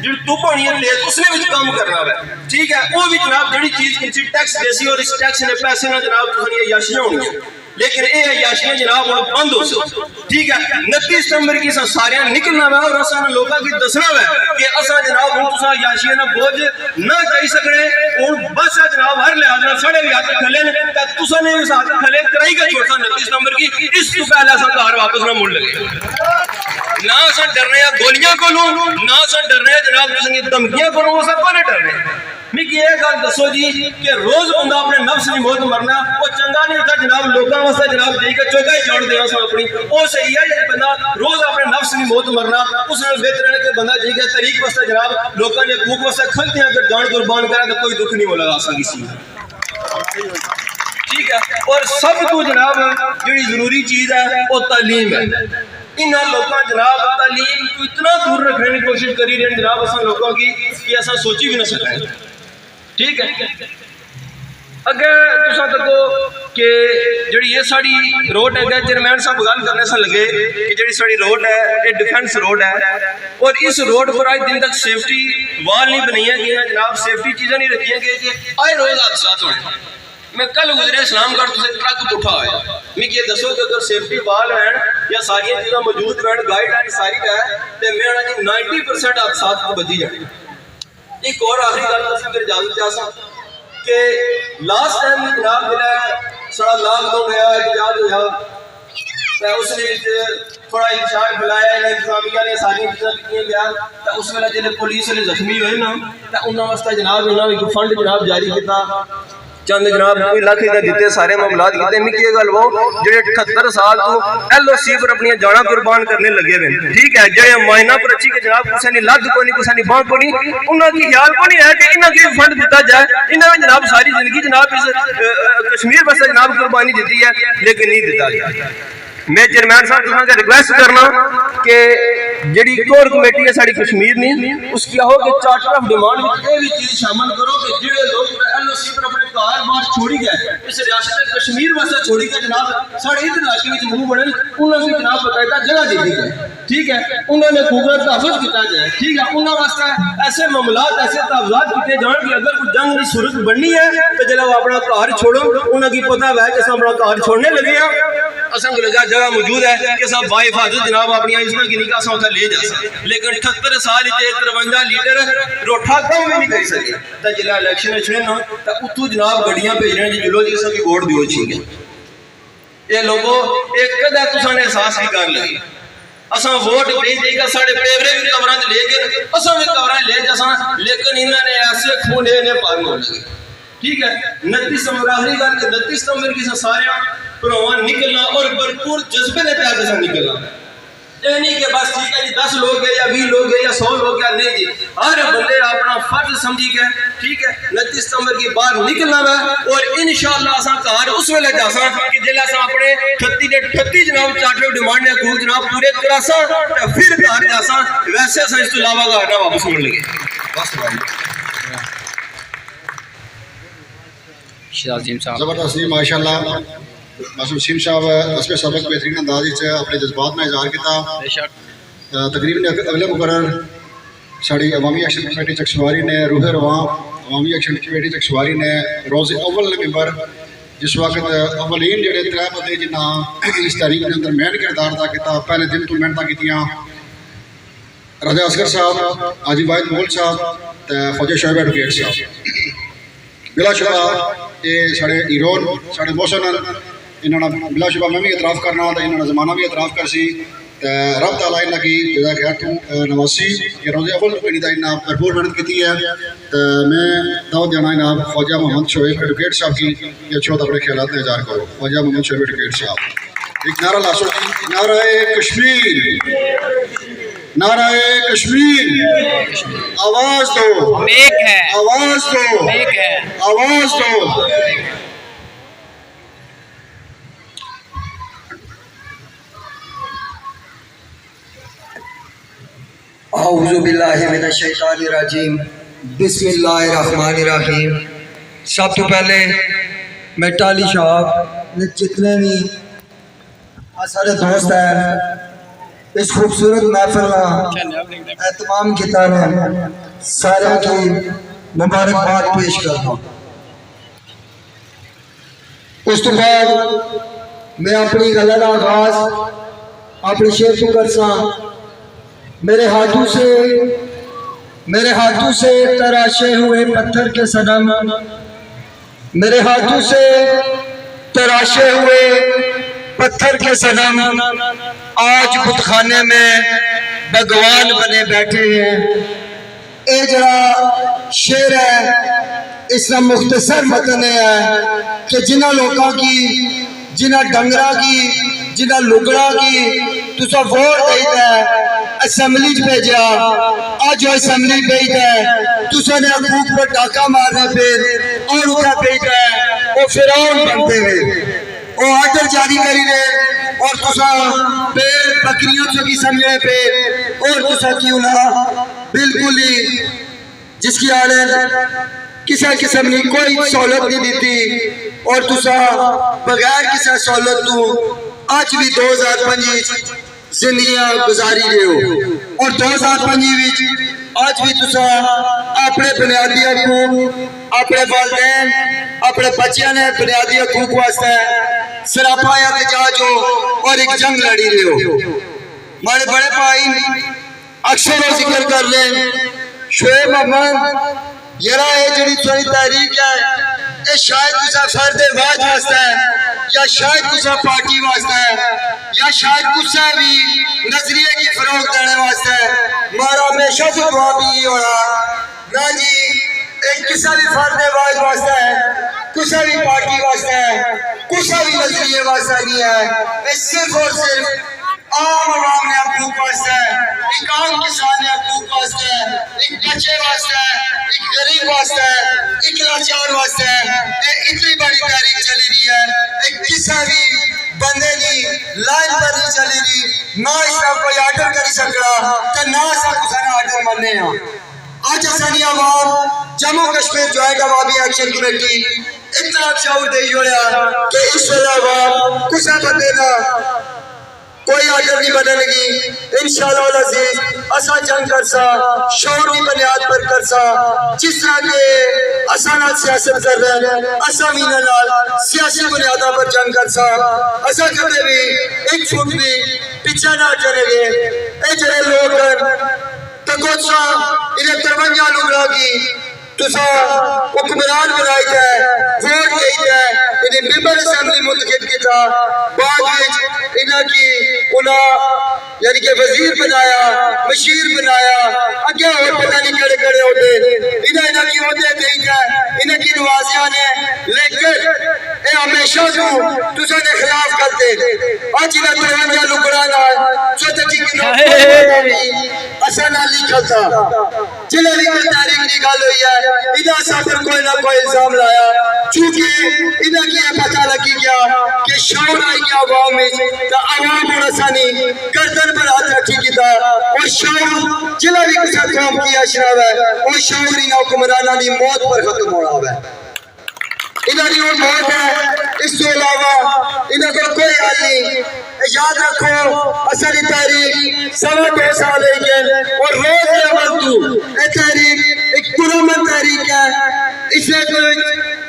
جی تپ ہونی ہے تیز اس نے کام کرنا ہے ٹھیک ہے وہ بھی جناب جڑی چیز کسی ٹیکس دے سی اور اس ٹیکس نے پیسے نہ جناب تھوڑی عیاشیاں ہونی ہیں لیکن اے عیاشیاں جناب ہوں بند ہو سکتی ٹھیک ہے 29 ستمبر کی سارے نکلنا ہے اور اساں لوگوں کی دسنا ہے کہ اساں جناب ہوں تساں عیاشیاں نہ بوجھ نہ چاہی سکنے ہوں بس جناب ہر لحاظ نہ سڑے بھی ہاتھ کھلے نے تساں نے اس ہاتھ کھلے کرائی گا چھوڑا 29 ستمبر کی اس تو پہلے اساں گھر واپس نہ مڑ لگے نہ اساں ڈر رہے ہیں گولیاں کو لوں نہ اساں ڈر رہے ہیں جناب تساں دھمکیاں کو لوں اساں کو نہیں ڈر رہے میں یہ گل دسو جی کہ روز بندہ اپنے نفس کی موت مرنا وہ چنگا نہیں ہوتا جناب لوگوں واسطے جناب جی کے چوکا ہی جان دیا سا اپنی وہ صحیح ہے جب بندہ روز اپنے نفس کی موت مرنا اس نے بہتر ہے کہ بندہ جی کے طریق واسطے جناب لوگوں نے حقوق واسطے کھلتے ہیں اگر جان قربان کرے تو کوئی دکھ نہیں ہو لگا سا کسی ٹھیک ہے اور سب کو جناب جڑی ضروری چیز ہے وہ تعلیم ہے انہاں لوگوں جناب تعلیم کو اتنا دور رکھنے کی کوشش کری رہے ہیں جناب اساں لوگوں کی کہ ایسا سوچی بھی نہ سکیں ٹھیک ہے اگر تساں تکو کہ جڑی یہ ساڑی روڈ ہے چیئرمین صاحب گل کرنے سے لگے کہ جڑی ساڑی روڈ ہے یہ ڈیفنس روڈ ہے اور اس روڈ پر آج دن تک سیفٹی وال نہیں بنائی گئی جناب سیفٹی چیزیں نہیں رکھی گئی کہ آئے روز حادثات ہوئے میں کل گزرے اسلام گڑھ سے ٹرک اٹھا ہے میں یہ دسو کہ اگر سیفٹی وال ہیں یا ساری چیزیں موجود ہیں گائیڈ لائن ساری ہے تو میرا جی 90% حادثات کو بچی جائے ایک اور آخری گل دسیں پھر اجازت چاہتا کہ لاسٹ ٹائم جناب ملا سڑا لاک ڈاؤن ہوا احتجاج ہوا اس نے تھوڑا انتشار پھیلایا انتظامیہ نے ساری چیزیں کیتیاں گیا اس ویلے جلے پولیس والے زخمی ہوئے نا انہوں واسطے جناب انہوں نے فنڈ جناب جاری کیتا چند جناب کوئی لاکھ ہی دیتے سارے معاملات کیتے میں کی گل وہ جڑے 78 سال تو ایل او سی پر اپنی جانا قربان کرنے لگے ہوئے ٹھیک ہے جڑے معائنہ پر اچھی کہ جناب کسی نے لد کو نہیں کسی نے بانھ کو نہیں انہاں کی خیال کو نہیں ہے کہ انہاں کی فنڈ دیتا جائے انہاں نے جناب ساری زندگی جناب اس کشمیر بس جناب قربانی دیتی ہے لیکن نہیں دیتا جائے میں چیئرمین صاحب تساں کا ریکویسٹ کرنا کہ جڑی کور کمیٹی ہے ساری کشمیر نہیں اس کی آہو کہ چارٹر آف ڈیمانڈ میں یہ بھی چیز شامل کرو کہ جڑے لوگ ایل او سی پر اپنے کار بار چھوڑی گئے اس ریاست کشمیر واسطے چھوڑی گئے جناب ساڑھے ادھر علاقے میں منہ بڑھن انہوں نے جناب باقاعدہ جگہ دی دی جائے ٹھیک ہے انہوں نے خوبصورت تحفظ کیا جائے ٹھیک ہے انہوں واسطے ایسے معاملات ایسے تحفظات کیتے جان کہ اگر کوئی جنگ کی صورت بننی ہے تو جب وہ اپنا کار چھوڑو انہوں کی پتہ ہے کہ اپنا کار چھوڑنے لگے ہیں اساں کو لگا جگہ موجود ہے کہ صاحب با حفاظت جناب اپنی اس کی نکاح اساں اتھے لے جا سکتے لیکن 78 سال تے 53 لیٹر روٹھا کم بھی نہیں کر سکے تے جلا الیکشن اچھے نا تے اتھوں جناب گڈیاں بھیجنے جی چلو جی اساں کی ووٹ دیو ٹھیک ہے یہ لوگوں ایک کدا تساں نے احساس نہیں کر لگی اساں ووٹ دے دے گا ساڑے پیورے بھی کمراں تے لے گئے اساں بھی کمراں لے جاساں لیکن انہاں نے ایسے کھونے نے پار ہو لگے ٹھیک ہے 29 ستمبر آخری گل کہ 29 ستمبر کی سارے پروان نکلنا اور بھرپور جذبے نے پیار سے نکلنا یہ نہیں کہ بس ٹھیک ہے جی 10 لوگ گئے یا 20 لوگ گئے یا 100 لوگ گئے نہیں جی ہر بندے اپنا فرض سمجھی گئے ٹھیک ہے 29 ستمبر کی باہر نکلنا ہے اور انشاءاللہ اساں گھر اس ویلے جاساں کہ جلے اساں اپنے 38 جناب چارٹر ڈیمانڈ نے حقوق جناب پورے کراساں تے پھر گھر جاساں ویسے اساں اس تو علاوہ گھر نہ واپس مڑ لگے بس زبردست ماشاءاللہ معصوم سیم صاحب اس پہ سبق بہترین انداز سے اپنے جذبات میں اظہار کیا تقریباً اگلے مقرر ساری عوامی ایکشن کمیٹی چکسواری نے روح رواں عوامی ایکشن کمیٹی چکسواری نے روز اول ممبر جس وقت اولین جڑے 3 بندے جنہاں اس تاریخ کے اندر مین کردار ادا کیا پہلے دن تو محنت کیتیاں رضا اصغر صاحب حاجی واحد مغل صاحب خواجہ شعیب ایڈوکیٹ صاحب بلا شبہ یہ سارے ہیرون سارے موسن انہوں نے بلا شبہ میں بھی اعتراف کرنا تو انہوں نے زمانہ بھی اعتراف کر سی رب تعالیٰ انہوں کی جزا خیر تو نواسی یہ روز اول تو انہوں بھرپور محنت کی ہے تو میں دعوت دینا انہوں خواجہ محمد شعیب ایڈوکیٹ صاحب کی یہ اچھو اپنے خیالات میں اظہار کرو خواجہ محمد شعیب ایڈوکیٹ صاحب ایک نعرہ لاسو جی نعرہ کشمیر نعرہ کشمیر آواز دو آواز دو آواز دو اعوذ باللہ من الشیطان الرجیم بسم اللہ الرحمن الرحیم سب تو پہلے میں ٹالی صاحب نے جتنے بھی سارے دوست ہیں اس خوبصورت محفل کا اہتمام کیتا ہے سارے کی مبارکباد پیش کرتا ہوں۔ اس کے بعد میں اپنی گل کا آغاز اپنی شعر کو کرسا۔ میرے ہاتھوں سے تراشے ہوئے پتھر کے صنم، میرے ہاتھوں سے تراشے ہوئے پتھر کے صنم آج بت خانے میں بھگوان بنے بیٹھے ہیں۔ اے جڑا شعر ہے اس کا مختصر متن ہے کہ جنہ لوگوں کی، جنہ ڈنگرا کی، جنہ لگڑا کی تسا ووٹ دیتا ہے اسمبلی بھیجا، آج جو اسمبلی بھیجتا ہے تسا نے حقوق پر ڈاکہ مارنا پھر اور اتنا بھیجتا ہے وہ فرعون بنتے ہوئے وہ آرڈر جاری کری رہے اور تسا پھر بکریوں سے کی سمجھے پھر اور تسا کیوں نہ بالکل ہی جس کی آڑت کسی قسم نے کوئی سہولت نہیں دیتی اور تسا بغیر کسی سہولت تو آج بھی 2025 زندگیاں گزاری رہے ہو اور 2025 آج بھی تسا اپنے بنیادی حقوق، اپنے والدین، اپنے بچیاں نے بنیادی حقوق واسطے سراپا احتجاج ہو اور ایک جنگ لڑی رہے ہو۔ ہمارے بڑے بھائی اکثر وہ ذکر کر لیں شعیب احمد یرا یہ جڑی تھوڑی تحریک ہے یہ شاید کسا فرد واج واسطہ ہے یا شاید کسا پارٹی واسطہ ہے یا شاید کسا بھی نظریے کی فروغ دینے واسطہ ہے۔ ہمارا ہمیشہ سے دعا بھی یہ ہونا نہ جی ایک کسا بھی فرد واج واسطہ ہے، کسا بھی پارٹی واسطہ ہے، کسا بھی نظریے واسطہ نہیں ہے، اس صرف اور صرف عام عوام نے حقوق واسطہ ہے، ایک عام کسان نے حقوق واسطہ ہے، ایک بچے واسطہ ہے، ایک غریب واسطہ ہے، ایک لاچار واسطہ ہے۔ اتنی بڑی تحریک چلی رہی ہے ایک کسا بھی بندے نہیں لائن پر نہیں چلی رہی، نہ اس کا کوئی آرڈر کری سکڑا تو نہ اس کا کسا نے آرڈر مننے ہیں۔ آج اسانی عوام جموں کشمیر جوائنٹ عوامی ایکشن کمیٹی اتنا شعور دے جوڑیا کہ اس وقت عوام کسا بندے نہ کوئی آرڈر نہیں بنے لگی۔ انشاءاللہ العزیز اسا جنگ کرسا شعور کی بنیاد پر کرسا، جس طرح کے اسا نال سیاست کر رہے ہیں اسا بھی نال سیاسی بنیادوں پر جنگ کرسا، اسا کبھی بھی ایک فٹ بھی پیچھے نہ چلے گے۔ اے جڑے لوگ تگوچا انہیں 53 لوگوں کی تسا حکمران بنائی جائے ووٹ دے جائے انہیں ممبر اسمبلی منتخب کیتا بعد انہاں کی یعنی کہ وزیر بنایا، مشیر بنایا، اگے اور پتہ نہیں کڑے کڑے ہوتے انہاں کی عہدے دے جائے انہاں کی نوازیاں نے، لیکن اے ہمیشہ تسا نے خلاف کرتے آج انہاں 53 لکڑا نال سوچتی کی نوکری اسا نہ لکھتا جلے بھی تاریخ کی گل ہوئی ہے انہاں سا پر کوئی نہ کوئی الزام لایا چونکہ انہاں کی یہ پتہ لگی گیا کہ شعور آئی گیا عوام میں تو عوام اور اسانی گردن پر ہاتھ رکھی گیا اور شعور جلے بھی کچھ قوم کی اشراف ہے اور شعور انہاں حکمرانہ دی موت پر ختم ہو رہا ہے۔ انہاں دی وہ موت ہے، اس کے علاوہ انہاں کو کوئی حل نہیں۔ یاد رکھو اصلی تحریک 2.5 سال ہے اور روز عمل تو یہ تحریک ایک پرامن تحریک ہے، اس نے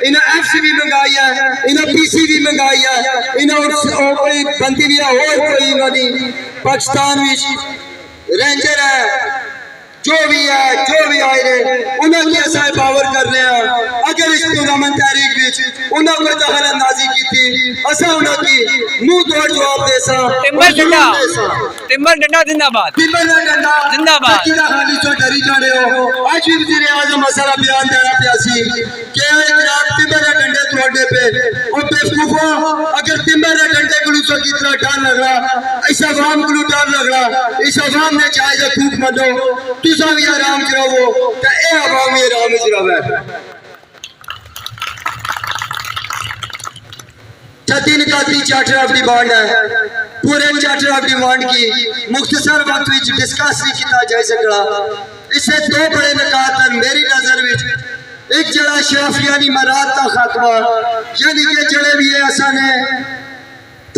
انہیں ایف سی بھی منگائی ہے، انہیں پی سی بھی منگائی ہے، انہیں کوئی بنتی بھی ہے اور کوئی انہوں نے پاکستان میں رینجر ہے جو بھی آئے رہے انہوں کی ایسا پاور کر رہے ہیں۔ اگر اس پرامن تحریک بیچ انہوں کو دخل اندازی کی تھی ایسا انہوں کی منہ توڑ جواب دے سا ٹمبر ڈنڈا زندہ باد، زندہ باد خالی جو ڈری جانے ہو آج بھی وزیر اعظم مسئلہ بیان دینا پیاسی کہ جناب ٹمبر ڈنڈے توڑنے پہ اور بیوقوفوں اگر ٹمبر ڈنڈے گلوسوں کی طرح ڈر لگ رہا اس عوام گلو ڈر لگ رہا اس عوام نے جائز حقوق منو تسا بھی آرام کراؤ تو اے عوامی آرام اجراو ہے۔ 36 نکاتی چارٹر آف ڈیمانڈ ہے، پورے چارٹر آف ڈیمانڈ کی مختصر وقت وچ ڈسکس نہیں کیتا جا سکتا۔ اس سے 2 بڑے نکات ہیں میری نظر وچ، ایک جڑا شرافیانی مراد کا خاتمہ یعنی کہ جڑے بھی اساں نے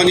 5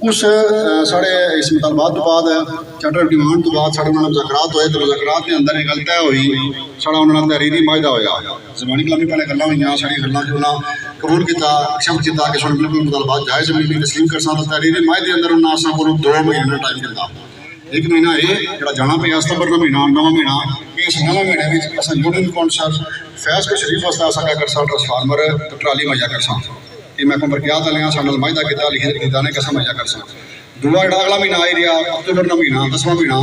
اس سارے اس مطالبات تو بعد چارٹر ڈیمانڈ تو بعد سارے انہوں نے مذاکرات ہوئے تو مذاکرات کے اندر ایک گل طے ہوئی سارا انہوں نے تحریری معاہدہ ہویا زبانی کلامی پہلے گلاں ہوئیاں ساری گلاں جو انہوں نے قبول کیا ایکسپٹ کیا کہ سارے بالکل مطالبات جائز زمین تسلیم کر سکتا تو تحریری معاہدے اندر انہوں نے اساں کو 2 مہینے ٹائم دتا ایک مہینہ یہ جڑا جانا پیا ستمبر کا مہینہ 9واں مہینہ اس 9واں مہینے میں اصل یونین کونسل فیض کو شریف واسطے اساں کیا کرساں ٹرانسفارمر ٹرالی مہیا کرساں یہ محکمہ برقیات والے سارے معاہدہ کیا لکھے دانے کسا مہیا کرساں دوسرا جڑا اگلا مہینہ آئی رہا اکتوبر کا مہینہ 10واں مہینہ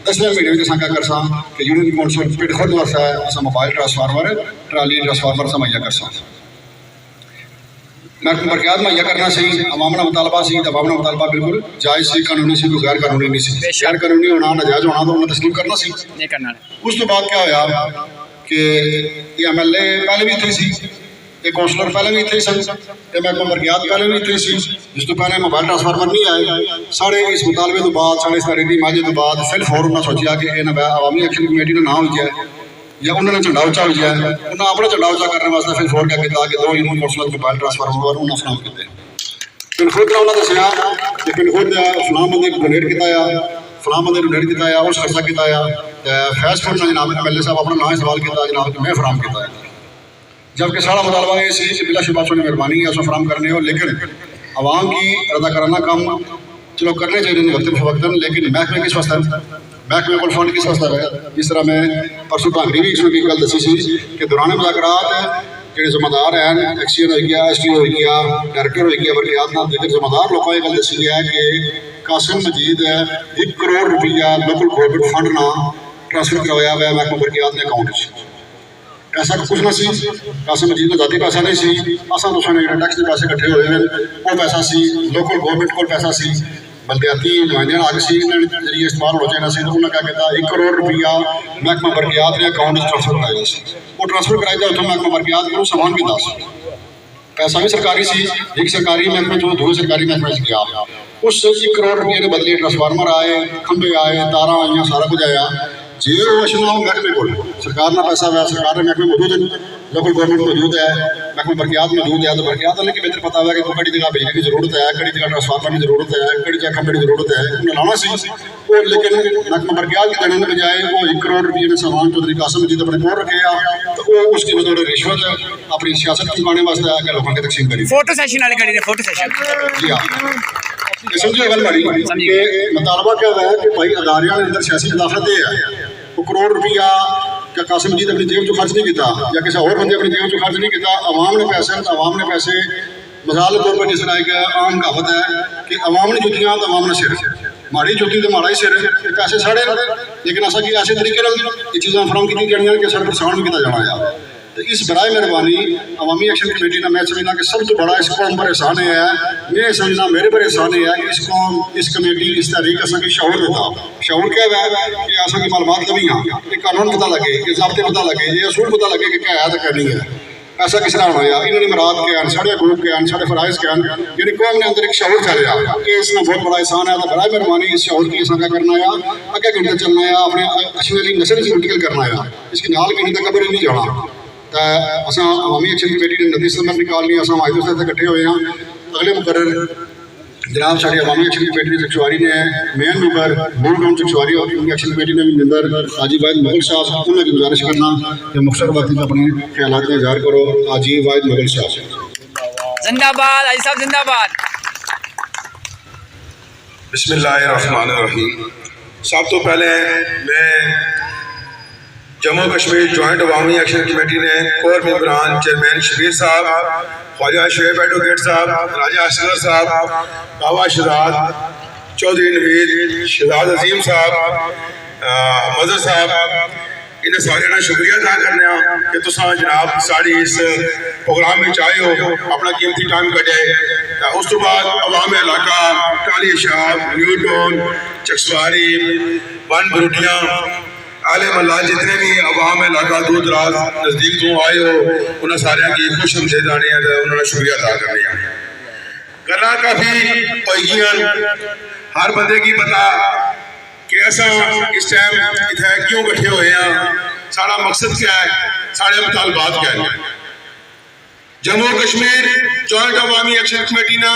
10ویں مہینے میں اصل کیا کرساں کہ یونین کونسل پٹ خود واسطے اصل موبائل ٹرانسفارمر ٹرالی ٹرانسفارمر سے مہیا کرساں محکمہ برقیات مہیا کرنا سی عوام کا مطالبہ سی تو عوام کا مطالبہ بالکل جائز سی قانونی سی کوئی غیر قانونی نہیں سی غیر قانونی ہونا ناجائز ہونا تو انہیں تسلیم کرنا سی نہیں کرنا اس تو بعد کیا ہوا کہ یہ ایم ایل اے پہلے بھی اتنے سی یہ کونسلر پہلے بھی اتنے سن یہ محکمہ برقیات پہلے بھی اتنے سی جس تو پہلے موبائل ٹرانسفارمر نہیں آئے سارے اس مطالبے تو بعد سارے اس تحریری معاہدے تو بعد فل فور انہوں نے سوچا کہ یہ عوامی ایکشن کمیٹی نے نہ ہو جائے یا انہوں نے جھنڈا اچا ہو جائے انہوں نے اپنا جھنڈا اچا کرنے واسطے فل فور کیا کیا کہ 2 یونین کونسلر موبائل ٹرانسفارمر انہوں نے فراہم کیتے پھر خود کا انہوں نے دسیا کہ پھر خود فلاں بندے کو ڈونیٹ کیا فلاں بندے کو ڈونیٹ کیا اس خرچہ کیا فیض فنڈ نے جناب ایم ایل اے صاحب اپنا نام استعمال کیا جناب کہ میں فراہم کیا جبکہ سارا مطالبہ یہ سی کہ بلا شبہ سونی مہربانی ہے اس کو فراہم کرنے ہو لیکن عوام کی رضا کرانہ کام چلو کرنے چاہیے وقت فوقتاً لیکن محکمے کس واسطے محکمے کو فنڈ کس واسطے ہے جس طرح میں پرسوں ٹانگری بھی اس میں گل دسی سی کہ دوران مذاکرات جڑے ذمہ دار ہیں ایکسین ہو گیا ایس ٹی او ہو گیا ڈائریکٹر ہو گیا برقیات نہ دیگر ذمہ دار لوگوں یہ گل دسی ہے کہ قاسم مجید 1 کروڑ روپیہ لوکل گورنمنٹ فنڈ نہ ٹرانسفر کروایا ہوا ہے محکمہ برقیات کے اکاؤنٹ ایسا کچھ نہ سی قاسم مجید میں ذاتی پیسہ نہیں سی اساں دوسرے نے ٹیکس کے پیسے کٹھے ہوئے ہیں وہ پیسہ سی لوکل گورنمنٹ کو پیسہ سی بلدیاتی نمائندے آگے سی ذریعے استعمال ہو چاہنا سی تو انہوں نے کیا کہتا 1 کروڑ روپیہ محکمہ برقیات نے اکاؤنٹ ٹرانسفر کرایا سی وہ ٹرانسفر کرایا تھا اتوں محکمہ برقیات کو سامان بھی دا سی پیسہ بھی سرکاری سی ایک سرکاری محکمے جو 2 سرکاری محکمے سے گیا اس 1 کروڑ روپیے کے بدلے ٹرانسفارمر آئے کھمبے آئے تاراں آئیں سارا کچھ آیا جی وہ اشنا ہو محکمے کو سرکار نہ پیسہ ہوا سرکار نے محکمے موجود ہے لوکل گورنمنٹ موجود ہے محکمہ برقیات موجود ہے تو برقیات والے کی بہتر پتا ہوا کہ کڑی جگہ بجلی کی ضرورت ہے کڑی جگہ ٹرانسفارمر کی ضرورت ہے کڑی جگہ کھمبے کی ضرورت ہے انہیں لانا سی وہ لیکن محکمہ برقیات کے دینے کے بجائے وہ 1 کروڑ روپیے میں سامان چودھری قاسم مجید اپنے کول رکھے تو وہ اس کی بطور رشوت اپنی سیاست چمکانے واسطے آ کے لوگوں کی تقسیم کری فوٹو سیشن والے کری فوٹو سیشن جی ہاں سمجھے گل بڑی کہ مطالبہ کیا ہوا ہے کہ بھائی اداریاں اندر سیاسی مداخلت یہ ہے وہ کروڑ روپیہ کہ قاسم مجید اپنی جیب خرچ نہیں کیا یا کسی اور بندے اپنی جیب خرچ نہیں کیا عوام نے پیسے مثال کے طور پر جس طرح ایک عام کہاوت ہے کہ عوام نے جتیاں تو عوام نے سر ماڑی جوتی تو ماڑا ہی سر پیسے ساڑے لیکن ایسا کہ ایسے طریقے یہ چیزاں فراہم کی جانیاں کہ سارے پرسان بھی کیا جانا ہے تو اس برائے مہربانی عوامی ایکشن کمیٹی نے میں سمجھنا کہ سب سے بڑا اس قوم پر احسان یہ ہے میں سمجھنا میرے پر احسان یہ ہے کہ اس قوم اس کمیٹی اس تحریک اصل کی شعور دیتا شعور کیا ہے کہ اصل کی معلومات کبھی ہاں یہ قانون پتہ لگے یہ ضابطے پتہ لگے یہ اصول پتہ لگے کہ کیا ہے تو کیا نہیں ہے ایسا کس طرح ہونا ہے انہوں نے مراد کیا ہیں ساڑھے حقوق کیا ہیں ساڑھے فرائض کیا ہیں یعنی قوم نے اندر ایک شعور چلیا کہ اس میں بہت بڑا احسان ہے تو برائے مہربانی اس شعور کی اصل کا کرنا ہے اگے گھنٹے چلنا ہے اپنے اچھی والی نسل سے انتقال کرنا ہے اس کی نال کہیں تک قبر نہیں جانا تو اصل عوامی ایکشن کمیٹی نے 29 ستمبر نکالنی اصل معاہدے سے اکٹھے ہوئے ہیں اگلے مقرر جناب ساری عوامی ایکشن کمیٹی چکچواری نے مین ممبر مول ٹاؤن چکچواری اور ایکشن کمیٹی نے ممبر حاجی واحد مغل صاحب انہوں کی گزارش کرنا کہ مختصر وقت میں اپنے خیالات میں اظہار کرو حاجی واحد مغل صاحب زندہ باد حاجی صاحب زندہ باد بسم اللہ الرحمن الرحیم سب تو پہلے میں جموں کشمیر جوائنٹ عوامی ایکشن کمیٹی نے کور ممبران چیئرمین شبیر صاحب خواجہ شعیب ایڈوکیٹ صاحب راجہ اصغر صاحب بابا شہزاد چودھری نوید شہزاد عظیم صاحب مظہر صاحب انہیں سارے نے شکریہ ادا کرنے کہ تساں جناب ساری اس پروگرام میں چاہے ہو اپنا قیمتی ٹائم کٹے اس تو بعد عوام علاقہ ٹالی شاہ نیو ٹاؤن چکسواری بن بروٹیاں عالم اللہ جتنے بھی عوام علاقہ دور دراز نزدیک تو آئے ہو انہیں سارے کی خوش آمدید آنی ہے تو انہوں نے شکریہ ادا کرنی ہے گلاں کافی ہوئیاں ہر بندے کی پتا کہ ایسا اس ٹائم اتنے کیوں کٹھے ہوئے ہیں سارا مقصد کیا ہے سارے مطالبات کیا ہیں جموں کشمیر جوائنٹ عوامی ایکشن کمیٹی نے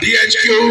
DHQ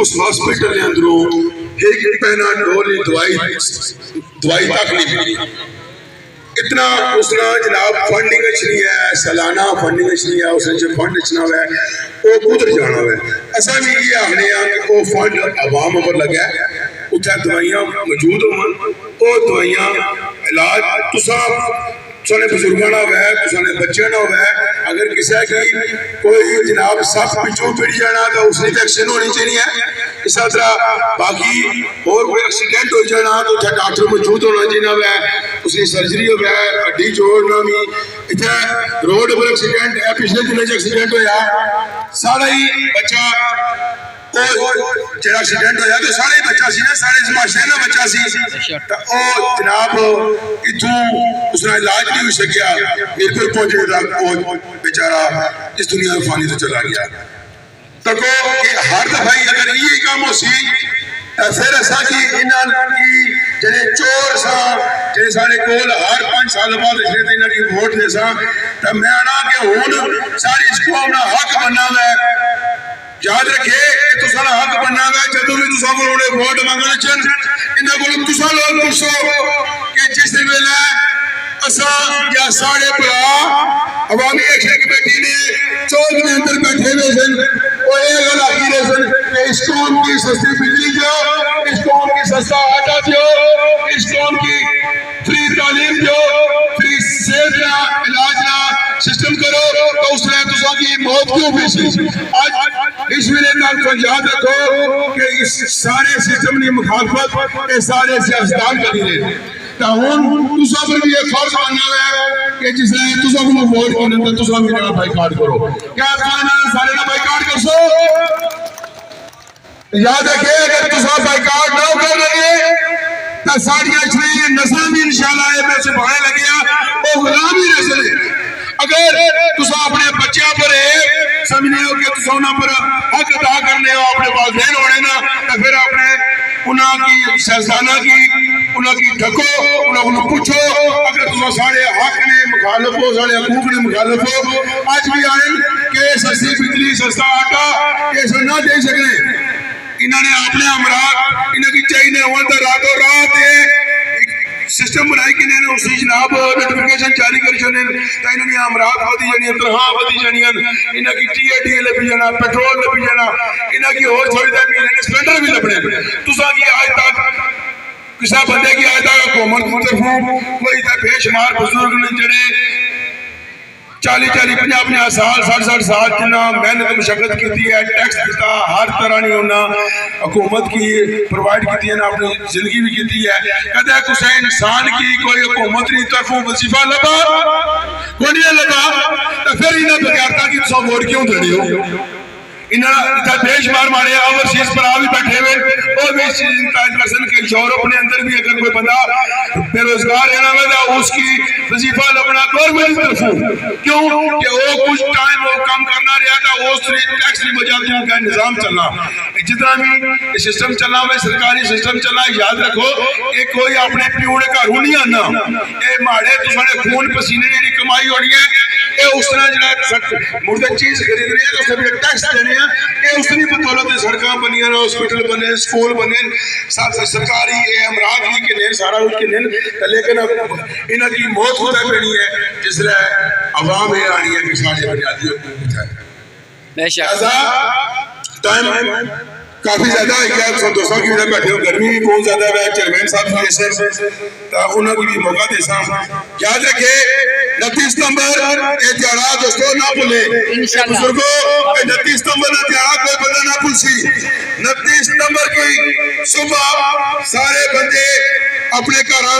اس ہاسپٹل کے اندروں ایک پہنا ڈولی دوائی تک نہیں ملی. اتنا اس نے جناب فنڈنگ نہیں ہے, سالانہ فنڈنگ نہیں ہے, اس نے جو فنڈ اچنا ہوا ہے وہ کدھر جانا ہوا ہے. ایسا بھی یہ آخنے کہ وہ فنڈ عوام پر لگا ہے, اتنے دوائیاں موجود ہوں, وہ دوائیاں علاج تسانے بزرگوں نہ ہوا ہے, تسانے بچے نہ ہوا ہے. اگر کسی کی کوئی جناب سب پچھوں پڑی جانا تو اس کی ویکسین ہونی چاہیے. اس طرح باقی اور کوئی ایکسیڈنٹ ہو جانا تو اتنے ڈاکٹر موجود ہونا چاہیے ہوا ہے, اس کی سرجری ہوا ہے, ہڈی جوڑنا بھی. اتنے روڈ پر ایکسیڈنٹ ہے, پچھلے دنوں ایکسیڈنٹ ہوا, سارا ہی بچہ جڑا ایکسیڈنٹ ہویا تو سارے بچہ سی نا, سارے معاشرے کا بچہ سی. تو جناب اتوں اس نے علاج نہیں ہو سکیا, بالکل پہنچے تک وہ بیچارہ اس دنیا میں فانی تو چلا گیا. تکو کہ ہر دفعہ اگر یہ کام ہو سی پھر ایسا کہ انہوں کی جنہیں چور سا جنہیں سارے کول ہر 5 سال بعد اسے تو انہوں کی ووٹ دے سا, تو میں آنا کہ ہون ساری اس قوم نے حق بننا ہے. یاد رکھے کہ تسا حق بننا ہے, جدوں بھی تسا کو ووٹ مانگنے چن انہاں کولوں تسا لوگ پوچھو کہ جس دن ویلے اساں یا ساڑے بھرا عوامی ایکشن کمیٹی نے چوک میں اندر بیٹھے ہوئے سن, وہ یہ گل آخی رہے سن کہ اس قوم کی سستی بجلی دو, اس قوم کی سستا آٹا دو, اس قوم کی فری تعلیم دو, فری صحت کا علاج کا سسٹم کرو, تو اس نے تسا کی موت کیوں پیسی. آج اس ویلے تک یاد رکھو کہ اس سارے سسٹم کی مخالفت یہ سارے سیاستدان کری رہے. تو ہوں تسا پر بھی یہ فرض بننا ہے کہ جس نے تسا کو ووٹ کرنے تو تسا بھی نہ بائیکاٹ کرو. کیا سارے نہ بائیکاٹ کر سو؟ یاد رکھے اگر تسا بائیکاٹ نہ کر رہے تو ساڑیاں چھوڑی نسل بھی انشاءاللہ یہ میں سے بڑھنے لگیا, وہ غلامی نسل ہے. اگر تسا اپنے بچیاں پر سمجھنے ہو کہ تسا انہاں پر حق ادا کرنے ہو, اپنے والدین ہونے نا, تو پھر اپنے انہاں کی سیاستدانہ کی انہاں کی ڈھکو, انہاں کو پوچھو. اگر تسا سارے حق نے مخالف ہو, سارے حقوق نے مخالف ہو, آج بھی آئیں کہ سستی بجلی سستا آٹا یہ سب نہ دے سکنے. انہوں نے اپنے امراض انہوں کی چاہیے ہوا تو راتوں رات سسٹم بنائی کہ انہوں نے اسی جناب نوٹیفیکیشن جاری کر چنے, تو انہوں نے امراض ودی جانی, تنخواہ ودی جانی, انہوں کی ٹی اے ڈی لبی جانا, پیٹرول لبی جانا, انہوں کی اور سویدھا ملنے, سلنڈر بھی لبنے. تسا کی آج تک کسی بندے کی آج تک حکومت کی طرفوں کوئی بے شمار بزرگ نے جڑے 40-50 سال 60 سال جنہ محنت مشقت کی ہے, ٹیکس دیتا, ہر طرح نہیں ہونا حکومت کی پروائیڈ کی ہے, اپنی زندگی بھی کی ہے. کہتے ہیں کسی انسان کی کوئی حکومت نہیں طرفوں وظیفہ لبا کوئی نہیں لبا, تو پھر انہیں بغیرتا کی تسا ووٹ کیوں دے رہی ہو. انہوں بے شمار مارے اوورسیز پر بھی بیٹھے ہوئے, وہ بھی اس چیز انتاج رسن کے یورپ نے اندر بھی اگر کوئی بندہ بے روزگار رہنا ہے اس کی وظیفہ لبنا گورنمنٹ طرفوں, کیوں کہ وہ کچھ ٹائم وہ کام کرنا رہا تھا, اس ٹیکس کی وجہ سے ان کا نظام چلنا, جتنا بھی سسٹم چلنا ہوا سرکاری سسٹم چلنا. یاد رکھو کہ کوئی اپنے پیو نے گھروں نہیں آنا, یہ ماڑے تسانے خون پسینے کی کمائی ہونی ہے, یہ اس طرح جڑا مردہ چیز خرید رہی ہے تو اس نے بھی ٹیکس دینے ہیں, یہ اس طرح بدولت سڑکاں بنی ہیں, ہاسپٹل بنے, سکول بنے, سرکاری امراض بھی کنے, سارا کچھ کنے, لیکن انہوں کی موت ہوتا پڑی ہے جس لئے عوام یہ آنی ہے کہ سارے بنیادی حقوق ہے. لہذا ٹائم کافی زیادہ ہے کیا دوستوں کی وجہ بیٹھے ہو, گرمی بھی بہت زیادہ ہے, چیئرمین صاحب بھی ایسے تو انہوں کی بھی موقع دے سا. یاد رکھے 29 ستمبر یہ دیارہ دوستوں نہ بھولے بزرگوں, 29 ستمبر کا دیارہ کوئی بندہ نہ بھول سی. 29 ستمبر کی صبح سارے بندے اپنے گھراں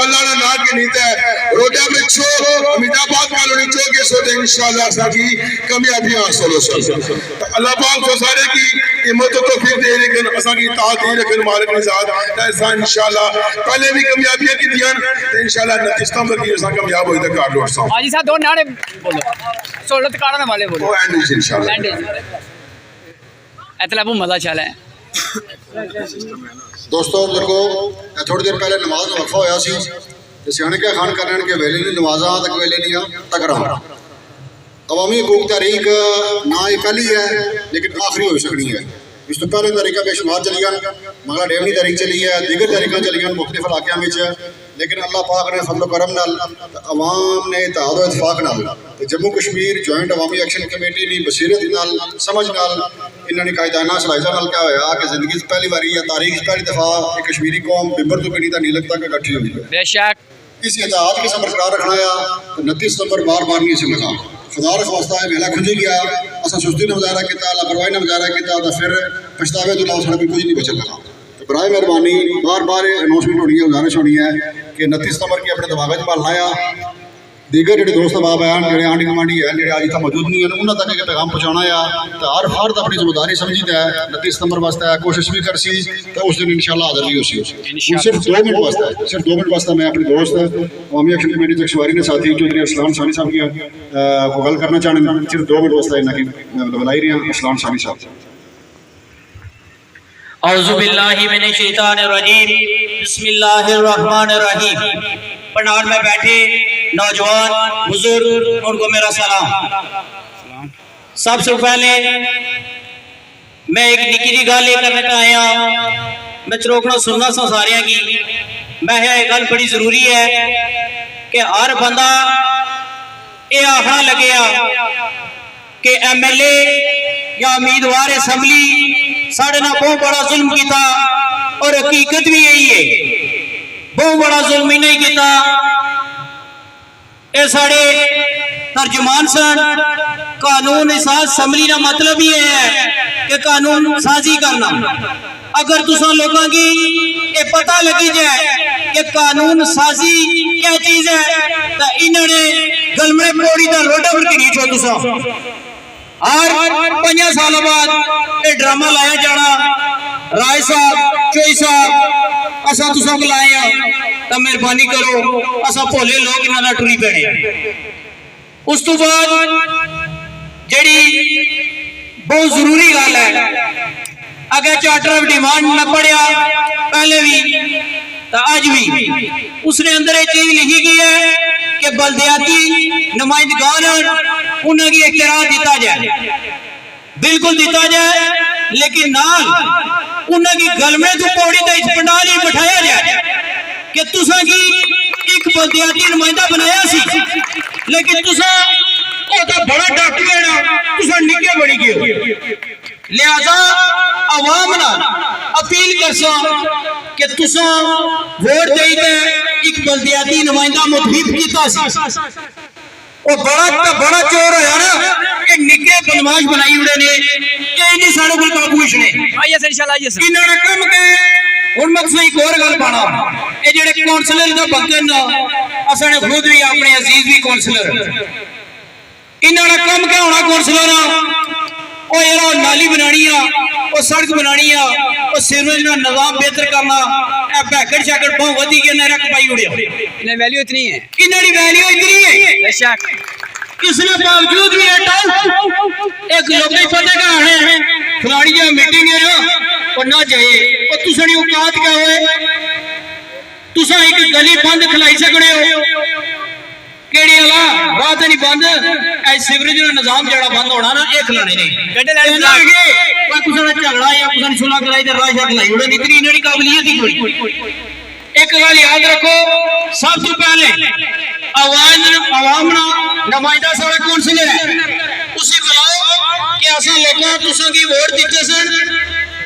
اللہ نے لا کے نیتا ہے روڈا میں چھو امید آباد کالونی چو کے سوتے انشاءاللہ ساکی کامیابی حاصل ہو سکتا. اللہ پاک کو سارے کی ہمت و توفیق دے, لیکن اساں کی اطاعت ہی رکھن مالک نے ذات ایسا انشاءاللہ پہلے بھی کامیابیاں کی دیاں, انشاءاللہ 29 ستمبر کی اساں کامیاب ہوئی تک کار لوٹ سا. حاجی صاحب دو نعرے بولو, سہولت کارن والے بولو. وہ اینڈ وچ انشاءاللہ اطلاع مزہ چلا ہے. دوستوں بزرگوں, تھوڑی دیر پہلے نماز میں وقفہ ہویا سی, سیانے کے خان کرنے کے ویلے نہیں نمازاں تک ویلے نہیں تکرا. عوامی حقوق تحریک نہ یہ پہلی ہے لیکن آخری ہو سکنی ہے. اس تو پہلے طریقہ بے شمار چلی گیا، مغلا ڈیونی تاریخ چلی ہے، دیگر تاریخیں چلی گئی مختلف علاقوں میں، لیکن اللہ پاک نے فضل و کرم نال عوام نے اتحاد و اتفاق نال جموں کشمیر جوائنٹ عوامی ایکشن کمیٹی نے بصیرت نال سمجھ نال انہوں نے قائدانہ صلاحیت نال کیا ہوا کہ زندگی سے پہلی باری یا تاریخ سے پہلی دفعہ ایک کشمیری قوم بمبر تو کنی تا نیلک تک اکٹھی ہوئی ہے۔ بے شک اس اتحاد کے ساتھ برقرار رکھنا ہے۔ 29 ستمبر بار بار نہیں سے لگا خدا را خواستہ ہے میلہ کھجی گیا اسا سستی نے مظاہرہ کیا، لاپرواہی نے مظاہرہ کیا، تو پھر پچھتاوے تو اللہ سڑک کچھ نہیں بچل لگا۔ تو برائے مہربانی بار بار اناؤنسمنٹ ہونی ہے، گزارش ہونی ہے کہ 29 ستمبر کی اپنے دماغ پالنا ہے۔ دیگر جڑے دوست احباب ہیں، جڑے آنڈی گمانڈی ہیں، جڑے آج اتنا موجود نہیں ہیں، انہوں تک ایک پیغام پہنچانا ہے۔ تو ہر فرد اپنی ذمہ داری سمجھتا ہے، 29 ستمبر واسطے کوشش بھی کرسی تو اس دن انشاءاللہ حاضر بھی ہوسی۔ صرف 2 منٹ واسطے ہے، صرف 2 منٹ واسطے میں اپنے دوست عوامی ایکشن کمیٹی چکسواری نے ساتھی چودھری اسلام ثانی صاحب کی کو گل کرنا چاہنے ہیں۔ صرف 2 منٹ واسطے انہیں کی بلائی رہی ہیں اسلام ثانی صاحب۔ اعوذ باللہ من الشیطان الرجیم، بسم اللہ الرحمن الرحیم۔ پنڈال میں بیٹھے نوجوان بزرگ ان کو میرا سلام۔ سب سے پہلے میں ایک نکی جی گل یہ کرنے کا آیا، میں چروکنا سننا سا سارے کی، میں یہ گل بڑی ضروری ہے کہ ہر بندہ یہ آخنا لگیا کہ ایم ایل اے یا امیدوار اسمبلی ساڑھے نہ بہت بڑا ظلم کیتا، اور حقیقت بھی یہی ہے بہت بڑا ظلم ہی نہیں کیتا۔ اے ساڑھے ترجمان سن قانون ساز اسمبلی کا مطلب یہ ہے کہ قانون سازی کرنا۔ اگر تساں لوگوں کی یہ پتہ لگی جائے کہ قانون سازی کیا چیز ہے تو انہوں نے گلمڑے پوڑی دا روڈا پر کی چھو تساں۔ ہر 5 سال بعد یہ ڈرامہ لایا جانا، رائے صاحب چوئی صاحب اسا تساں کو لایا تو مہربانی کرو اسا بھولے لوگ انہاں ٹری پینے۔ اس تو بعد جڑی بہت ضروری گل ہے، اگر چارٹر آف ڈیمانڈ نہ پڑھیا پہلے بھی تو آج بھی اس نے اندر ایک چیز لکھی گئی ہے کہ بلدیاتی نمائندگان انہوں کی اختیار دیتا جائے، بالکل دیتا جائے، لیکن نال انہوں کی گلمے تو پوڑی تو اس پنڈال ہی بٹھایا جائے کہ تساں کی ایک بلدیاتی نمائندہ بنایا سی، لیکن تساں وہ تو بڑا ڈاکومنٹ ہے، تساں نکے بڑی گئے۔ لہذا عوام نہ اپیل کرسا کہ تساں ووٹ دے دے ایک بلدیاتی نمائندہ متحب کیتا سی، وہ بڑا چور ہویا نا کہ نکے بدماش بنائی اڑے نے کہ انہیں سارے کو قابوش نے آئیے سے انشاءاللہ آئیے سے انہوں نے کم کے ان مقصد ایک اور گل پانا یہ جڑے کونسلر دا بندے نا اساں نے خود بھی اپنے عزیز بھی کونسلر انہوں نے کم کے ہونا کونسلر وہ یار نالی بنانی ہے، وہ سڑک بنانی ہے، وہ سیوریج کا نظام بہتر کرنا، پیکٹ شیکٹ بہت ودی کے نرک پائی اڑیا۔ انہیں ویلیو اتنی ہے، انہوں نے ویلیو اتنی ہے، بے شک اس نے باوجود بھی ایک لوگی پتہ کا آنے کھلاڑی جہاں میٹنگ ہے نا وہ نہ جائے، وہ تسانی اوقات کیا ہوئے، تسا ایک گلی بند کھلائی سکڑے ہو کیڑی اللہ بات نہیں بند اے سیوریج کا نظام جڑا بند ہونا نا ایک کھلانے نہیں گڈے لائن کہنا آگے کوئی کسانا جھگڑا یا کسانا سلح کرائی دے راہ شاہ کھلائی اڑے اتنی انہوں نے قابلیت ہی کوئی۔ ایک گل یاد رکھو، سب سے پہلے عوام نمائندہ سارا کونسلر ہے، اسی بلاؤ کہ اساں لوگاں تساں کی ووٹ دیتے سن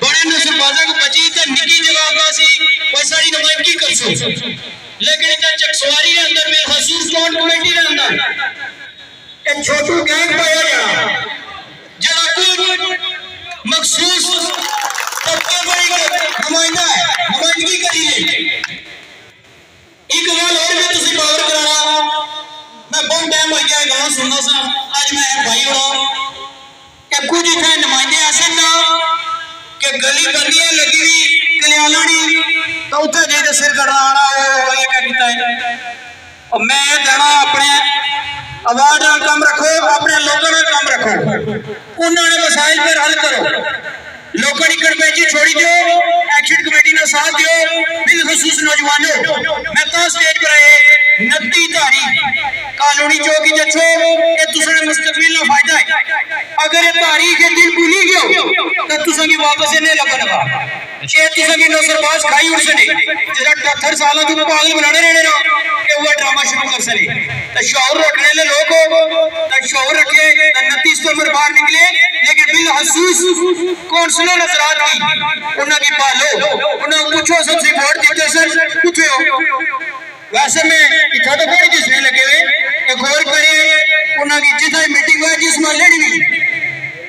بڑے نسل بازا کو بچی تے نکی جگہ ہوتا سی کوئی ساری نمائندگی کر سو، لیکن اتنا چکسواری کے اندر میں خصوص کون کمیٹی کے اندر ایک چھوٹو گینگ پایا جا جڑا کوئی مخصوص طبقے بڑی نمائندہ ہے، نمائندگی کری لے۔ ایک گل اور بھی تسی باور کرانا، میں بہت ٹائم ہو گیا گاؤں سننا سا، آج میں بھائی ہوں کہ کچھ اتنے نمائندے ایسے نہ کہ گلی بندیاں لگی ہوئی کلیالانی تو اتنے جی سر کٹنا آنا وہ یہ کیا کیتا ہے، اور میں یہ کہنا اپنے آواز کا کام رکھو، اپنے لوگوں کا کام رکھو، انہوں نے مسائل پر حل کرو، لوگوں کی کڑپیچی چھوڑی دیو، ایکشن کمیٹی نے ساتھ دیو، بالخصوص نوجوانوں میں تو سٹیج پر آئے 29 تاریخ قانونی چوکی جچو یہ تساں مستقبل نہ فائدہ ہے، اگر یہ تاریخ دن بھولی گیا تو تساں کی واپس انہیں لگا نگا یہ تیسا بھی نوسر باز کھائی اڑ سنے جیسا 78 سالہ تو پاگل بنانے رہنے نا کہ وہ ڈرامہ شروع کر سنے تا شعور رکھنے لے لوگ ہو تا شعور رکھے تا 29 تو عمر باہر نکلے لیکن بالحسوس کونسلوں نظرات کی انہاں کی پالو انہاں پوچھو سب سے ووٹ دیتے سر پوچھو ویسے میں اتھا تو کوئی جس میں لگے ہوئے کہ غور کرے انہاں کی جتنا میٹنگ ہوئے جس میں لڑی نہیں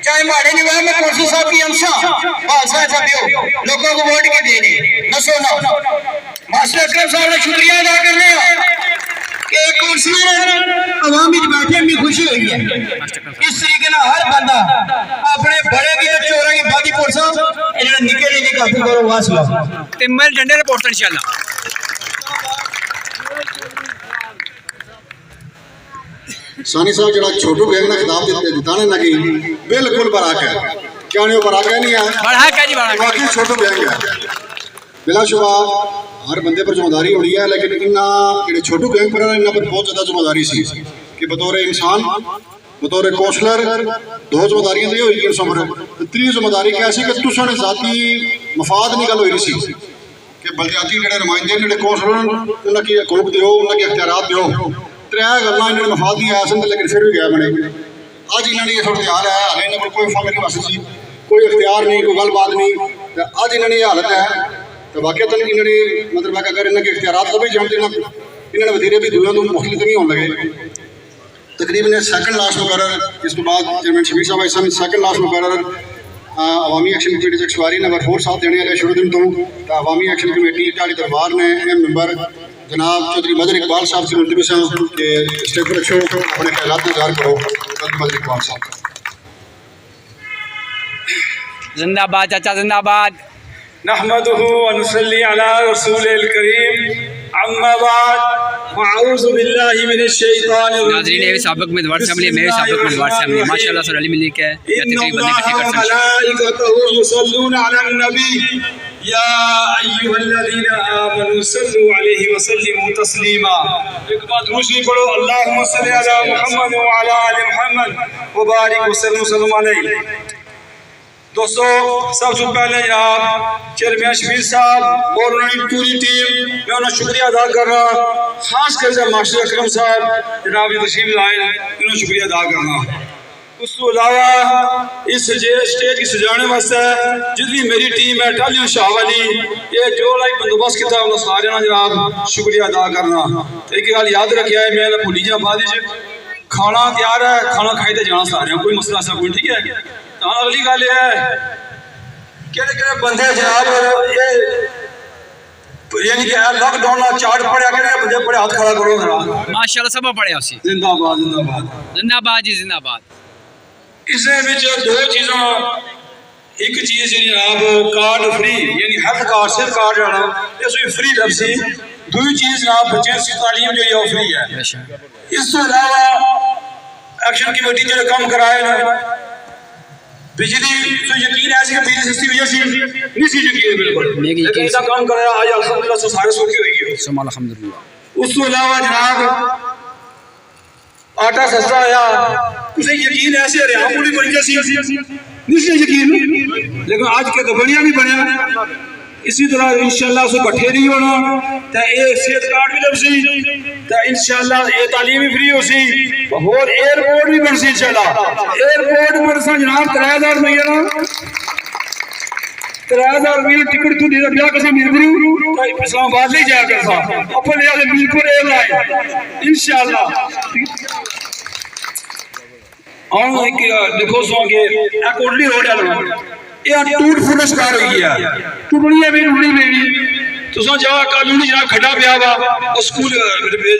چاہے مارے نہیں ہوئے میں کونسل صاحب کی امسا بھالسا ایسا بیو لوگوں کو ووٹ کے دینے نہ سونا ماسٹر اکرم صاحب نے شکریہ ادا کرنے کہ ایک کونسلر عوامی بیٹھے میں خوشی ہوئی ہے اس طریقے نہ ہر بندہ اپنے بڑے کی تو چورہ کی باقی پورسا انہوں نے نکے نہیں کافی کرو واسلہ تیمل ڈنڈے رپورٹ انشاءاللہ سانی صاحب جڑا چھوٹو گینگ نے خطاب دیتا نا کہ بالکل براک ہے کیا نہیں وہ براک ہے نہیں ہے بڑھا کیا جی بڑھا باقی چھوٹو گینگ ہے بلا شبہ ہر بندے پر ذمہ داری ہو رہی ہے لیکن انہاں چھوٹو گینگ پر انہاں پر بہت زیادہ ذمہ داری سی کہ بطور انسان بطور کونسلر دو ذمہ داریاں دی ہوئی انسان پر تیسری ذمہ داری کیا سی کہ تساں نے ذاتی مفاد نہیں گل ہوئی سی کہ بلدیاتی جڑے نمائندے جڑے کونسلر انہاں کی حقوق دیو انہاں کے اختیارات دیو تریا گلنا انہوں نے مفاد نہیں آیا سن لیکن پھر بھی گیا بنے اج انہوں نے یہ صورتحال ہے حالے انہوں نے کوئی فامل نہیں واسطے سی کوئی اختیار نہیں کوئی گل بات نہیں اج انہوں نے یہ حالت ہے تو واقعات انہوں نے مطلب ہے اگر انہوں کے اختیارات کو بھی جانتے انہوں نے وزیرے بھی دویاں تو مختلف نہیں ہونے لگے تقریباً سیکنڈ لاسٹ مقرر اس کے بعد چیئرمین شبیر صاحب ایسا سیکنڈ لاسٹ مقرر عوامی ایکشن کمیٹی سے سواری نمبر 4 ساتھ دینے والے شروع دن تو عوامی ایکشن کمیٹی ٹاڑی دربار نے اہم ممبر جناب چودھری مظہر اقبال صاحب سے ملتوی سے کہ اسٹیج پر رکھو اپنے خیالات میں اظہار کرو چودھری مظہر اقبال صاحب زندہ باد چاچا زندہ باد نحمده ونصلي على رسول الكريم اما بعد واعوذ بالله من الشیطان الرجیم ناظرین یہ سابق میں دوار سے میں سابق میں دوار سے ماشاءاللہ سر علی ملی کے یا تقریبا بندے اکٹھے کر سکتے ملائکته یصلون علی النبی یا ایها الذین آمنوا صلوا علیہ وسلموا تسلیما ایک بات روشنی پڑھو اللہم صلی علی محمد وعلی آل محمد وبارک وسلم علیہ دوستو سب سے پہلے جناب چیئرمین شبیر صاحب اور انہوں نے پوری ٹیم میں انہوں نے شکریہ ادا کر رہا خاص کر سے ماسٹر اکرم صاحب جناب یہ تشریف لائے انہوں نے شکریہ ادا کرنا اس کو علاوہ اس سٹیج کی سجانے واسطے جتنی میری ٹیم ہے ٹالیوں شاہ والی یہ جو لائی بندوبست کیا تھا انہوں سارے جناب شکریہ ادا کرنا ایک گل یاد رکھیا ہے میں نے بھولی جا بعد کھانا تیار ہے کھانا کھائی تے جانا سارے کوئی مسئلہ ایسا کوئی ٹھیک ہے اگلی گل یہ ہے کہ بندے جناب یعنی کہ لاک ڈاؤن چارٹ پڑیا کہ بندے پڑے ہاتھ کھڑا کرو ذرا ماشاءاللہ سب پڑھیا اسی زندہ باد زندہ باد زندہ باد جی زندہ باد اس وچ دو چیزاں ایک چیز جناب کارڈ فری یعنی ہیلتھ کارڈ صرف کارڈ جانا اس میں فری لفظی دوسری چیز جناب بچے کی تعلیم جو ہے وہ فری ہے اس کے علاوہ ایکشن کمیٹی جو کام کرائے نا بجلی تو یقین ہے کہ بجلی سستی وجہ سے نہیں سی یقین بالکل لیکن ایسا کام کرایا آج الحمدللہ سے سارے سوکھی ہوئی گئے سم الحمدللہ اس کے علاوہ جناب آٹا سستا آیا اسے یقین ایسے رہا پوری بن جیسی نہیں سی یقین لیکن آج کے دبڑیاں بھی بنیا اسی طرح انشاءاللہ اسے بٹھے نہیں ہونا تا اے صحت کارڈ بھی لبسی تا انشاءاللہ اے تعلیم بھی فری ہو سی اور ایئرپورٹ بھی بن سی انشاءاللہ ایئرپورٹ پر سا جناب 3000 روپیہ نا 3000 روپیہ ٹکٹ تو دیتا بیا کسی میرپور اسلام آباد لے جایا کرتا اپنے لیا سے میرپور ایئر لائن انشاءاللہ آن ایک دیکھو سو کہ ایک اوڈلی روڈ ہے یہ ٹوٹ فوٹ شکار ہوئی ہے ٹوٹنی ہے بھی ٹوٹنی میں بھی تو سو جا کالونی جناب کھڈا پیا ہوا اسکول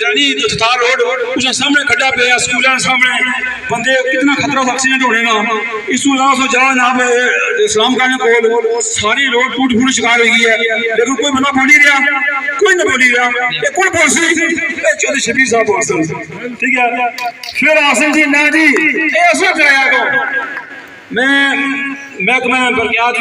جانی تھار روڈ اس سامنے کھڈا پیا اسکولوں سامنے بندے کتنا خطرہ ایکسیڈنٹ ہونے نا اس کو علاوہ سو جا جناب اسلام خان کو ساری روڈ ٹوٹ فوٹ شکار ہوئی ہے لیکن کوئی بندہ بول نہیں رہا کوئی نہ بولی رہا یہ کون بول سی چودھری شبیر صاحب بول سی ٹھیک ہے پھر حاصل جی نہ جی یہ ایسا کرایا کو میں محکمہ برقیات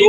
2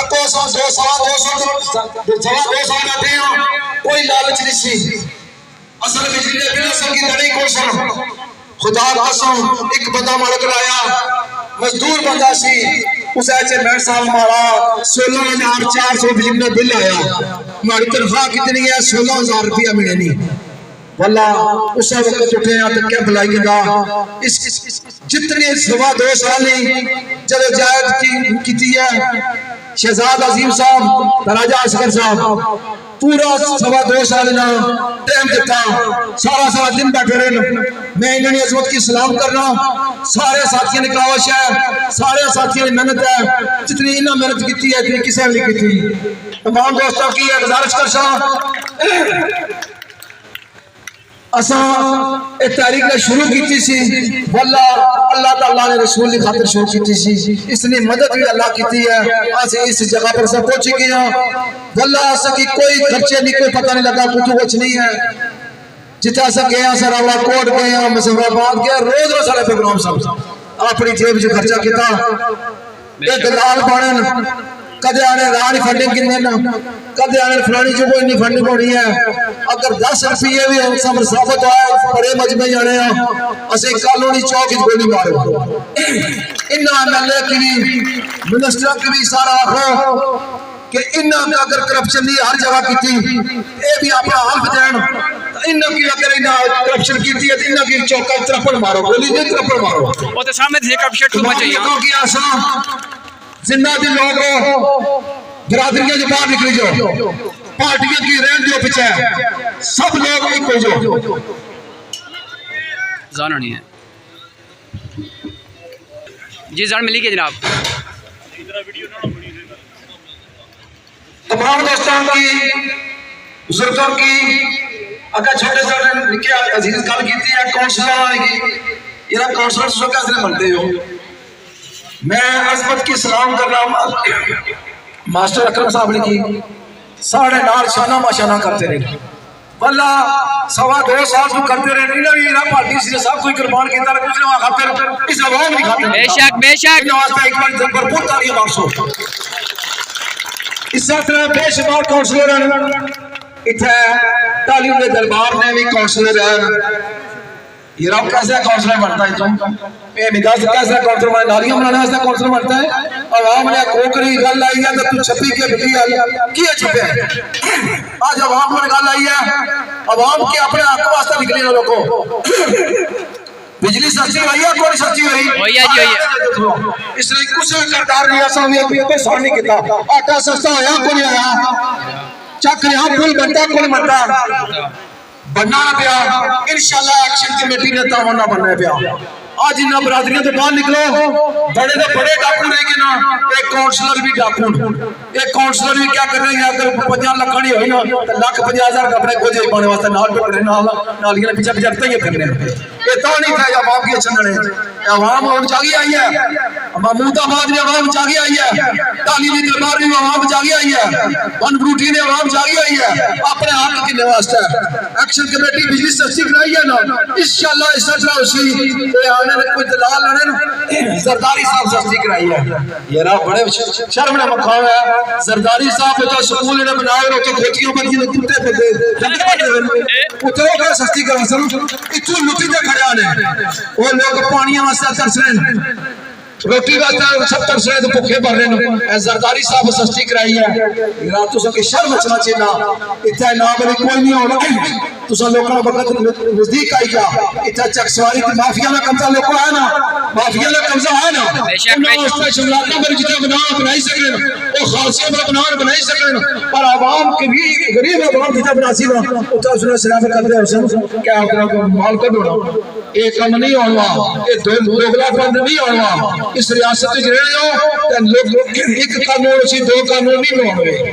تکو سوا 200 بیٹھے ہوں کوئی لالچ نہیں سی اصل بجلی نے بنا سب کی دڑی کو سن خدا قسم ایک بندہ ملک لایا مزدور بندہ سی اس ایچے مہر صاحب مارا 16,400 بجلی نے بل آیا ہماری تنخواہ کتنی ہے 16,000 روپیہ ملے نہیں واللہ اس وقت اٹھے ہیں تو کیا بلائی گا جتنی 2.5 سالی جب جائد کی تھی ہے شہزاد عظیم صاحب راجہ عسکر صاحب پورا 2.5 سال ٹائم دیتا سارا دن بیٹھے رہے میں انہوں نے عظمت کی سلام کرنا سارے ساتھیوں نے کاوش ہے سارے ساتھیوں نے محنت ہے جتنی انہوں محنت کی ہے اتنی کسی نے کی تھی تمام دوستوں کی گزارش کر سا اساں ایک تاریخ نے شروع کی سی واللہ اللہ تعالیٰ نے رسول کی خاطر شروع کی سی اس نے مدد بھی اللہ کی ہے آج اس جگہ پر سب پہنچ گیا واللہ اسا کی کوئی خرچے نہیں کوئی پتہ نہیں لگا کچھ نہیں ہے جتنا اسا گیا سر راولا کوٹ گیا مظفر آباد گیا روز سارے پروگرام سب اپنی جیب جو خرچہ کیتا ایک دلال بانن کدے آنے رانی فنڈنگ کی نہیں کدے آنے فلانی جو کوئی نہیں فنڈنگ ہونی ہے اگر 10 روپیے بھی ہم سمر ثابت ہوئے بڑے مجمع جانے ہیں اسے کالونی چوک اس گولی مارے انہا MLA کی بھی منسٹر کی بھی سارا ہو کہ انہا اگر کرپشن نہیں ہر جگہ کی تھی اے بھی اپنا حلف دین انہا کی اگر انہا کرپشن کی تھی انہا کی چوکہ ترپڑ مارو گولی دے ترپڑ مارو وہ تو سامنے تھے کرپشن تو بچے لوگوں کی آسان زندہ دل لوگوں برادریاں جو باہر نکلی جو پارٹیاں کی رین جو پچھے سب لوگ ایک ہو جو زانہ نہیں ہے جی زان ملی کے جناب تمام دوستوں کی بزرگوں کی اگر چھوٹے چھوٹے نکے عزیز گل کی ہے کونسلر آئے گی یہ کونسلر سے کیسے بنتے ہو میں عظمت کی سلام کر رہا ہوں ماسٹر اکرم صاحب نے کی ساڑھے نال شانہ ماشانہ کرتے رہے واللہ 2.5 سال کو کرتے رہے انہوں نے یہ پارٹی سے سب کوئی قربان کیتا رہے کچھ نہ خاطر اس عوام نہیں کھاتے بے شک انہوں واسطہ ایک بار بھرپور تالیاں مارسو اس طرح بے شمار کونسلر ہیں اتھے تعلیم کے دربار میں بھی کونسلر ہیں یہ رب کیسے کونسلر بنتا ہے تم اے مداز کیسے کونسلر بنتا ہے نالیاں بنانا ایسا کونسلر بنتا ہے عوام نے کوکری گل آئی ہے تو چھپی کے بھٹی آئی کیا چھپے ہیں آج عوام نے گل آئی ہے عوام کی اپنے حق واسطہ نکلی نہ لوگوں بجلی سچی ہوئی ہے کوئی سچی ہوئی ہوئی ہے جی ہوئی ہے اس نے کچھ کردار نہیں ایسا ہوئی ہے کوئی سان نہیں کیتا آٹا سستا ہویا کوئی آیا چک یہاں پھول بنتا کوئی بنتا بننا پیا انشاءاللہ ایکشن کمیٹی نے تاوانا بننا پیا آج انہاں برادریوں تو باہر نکلو بڑے تو بڑے ڈاکو رہے گے نا ایک کونسلر بھی ڈاکو ایک کونسلر بھی کیا کر رہے ہیں اگر 50 لکھ نہیں ہوئی نا تو 1,50,000 اپنے کو جائی پانے واسطے نال پہ کرنے نالیاں پیچھے پچھڑتا ہی کرنے یہ تو نہیں تھا عوام کی چننے عوام ہم جاگی آئی ہے محمود آباد میں عوام جاگی آئی ہے تعلیمی دربار میں عوام جاگی آئی ہے ون بروٹی نے عوام جاگی آئی ہے اپنے حق کے واسطے ایکشن کمیٹی بجلی سستی کرائی ہے نا انشاءاللہ اس طرح اسی آنے میں کوئی دلال لڑے نا زرداری صاحب سستی کرائی ہے یہ رہا بڑے شرم نے مقام ہے زرداری صاحب جو سکول نے بنائے اور تو کھوتیوں پر یہ کتے پہ اتنے وہ سستی کرا سن اتنے لٹی دے کھڑے آنے وہ لوگ پانیاں واسطہ ترس رہے ہیں روٹی واسطہ سب ترس رہے ہیں تو پکھے بھر رہے ہیں زرداری صاحب سستی کرائی ہے راتوں سے کہ شرم اچھنا چاہیے اتنا نام علی کوئی نہیں ہونا تو سن لوگوں نے وقت نزدیک آئی گیا اتنا چک سواری تھی مافیا میں قبضہ لوگوں ہے نا مافیا میں قبضہ ہے نا انہوں اس پر شملاتوں پر جتنے بنا بنائی سکیں وہ خالصیوں پر بنائی سکیں پر عوام کے بھی غریب عوام جتنے بناسی ہوا اتنا اس نے سلافت کرتے ہیں حسن کیا ہوگا مال کر دوڑا ایک کم نہیں ہونا ایک دوگلا بند نہیں ہونا اس ریاست میں رہے ہو ایک قانون اسی 2 قانون نہیں ہوئے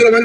53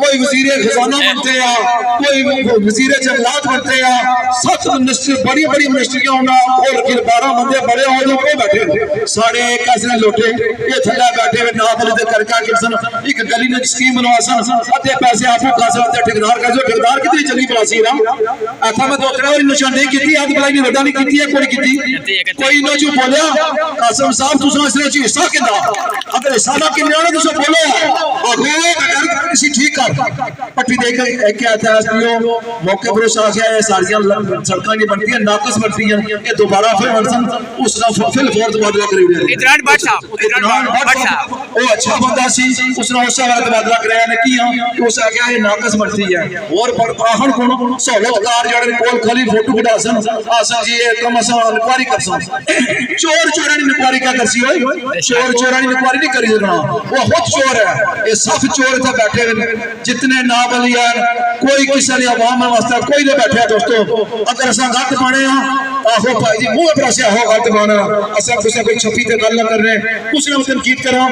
کوئی وزیر خزانہ بنتے ہیں کوئی وزیر جنگلات بنتے ہیں 7 منسٹر بڑی بڑی منسٹریاں ہونا اور 12 بندے بڑے ہونے کو بیٹھے سارے کیسے لوٹے یہ تھلے بیٹھے ہوئے نہ بولتے کر کے کسن ایک گلی نے سکیم بنوا سن ادھے پیسے آپ کو کاسا تے ٹھیکدار کا جو ٹھیکدار کتنی چلی پلاسی نا ایتھا میں دوترا اور نشاندہی کیتی ادھ بلائی نے وڈا نہیں کیتی ہے کوئی کیتی کوئی نہ جو بولیا قاسم صاحب تساں اس نے حصہ کیندا اگر حصہ نہ کیندا نے تساں بولو اگر کسی ٹھیک کر پٹی دے کے ایک آتا ہے موقع پر اس آ گیا ہے ساریاں سڑکاں نہیں بنتی ہیں ناقص بنتی ہیں کہ دوبارہ پھر ورسن اس نے فل فور تبادلہ کری ہوئے ادران بٹ صاحب وہ اچھا بندہ سی اس نے اس والا تبادلہ کرایا نے کیا کہ اس آ گیا یہ ناقص بنتی ہے اور آخر کو سہولت کار جڑے کول خالی فوٹو کٹا سن آسن جی کم اساں انکوائری کر سن چور چورانی انکوائری کیا کرسی ہوئی چور چورانی انکوائری نہیں کری دینا وہ خود چور ہے یہ صف چور تھے بیٹھے جتنے نابلی ہیں کوئی کسی نے عوام میں واسطہ کوئی نہیں بیٹھے دوستو اگر اساں غلط بانے ہیں آہو بھائی جی منہ پر سے آہو غلط بانا اساں کسی کوئی چھپی تے گل نہ کر رہے کچھ نہ تنقید کرا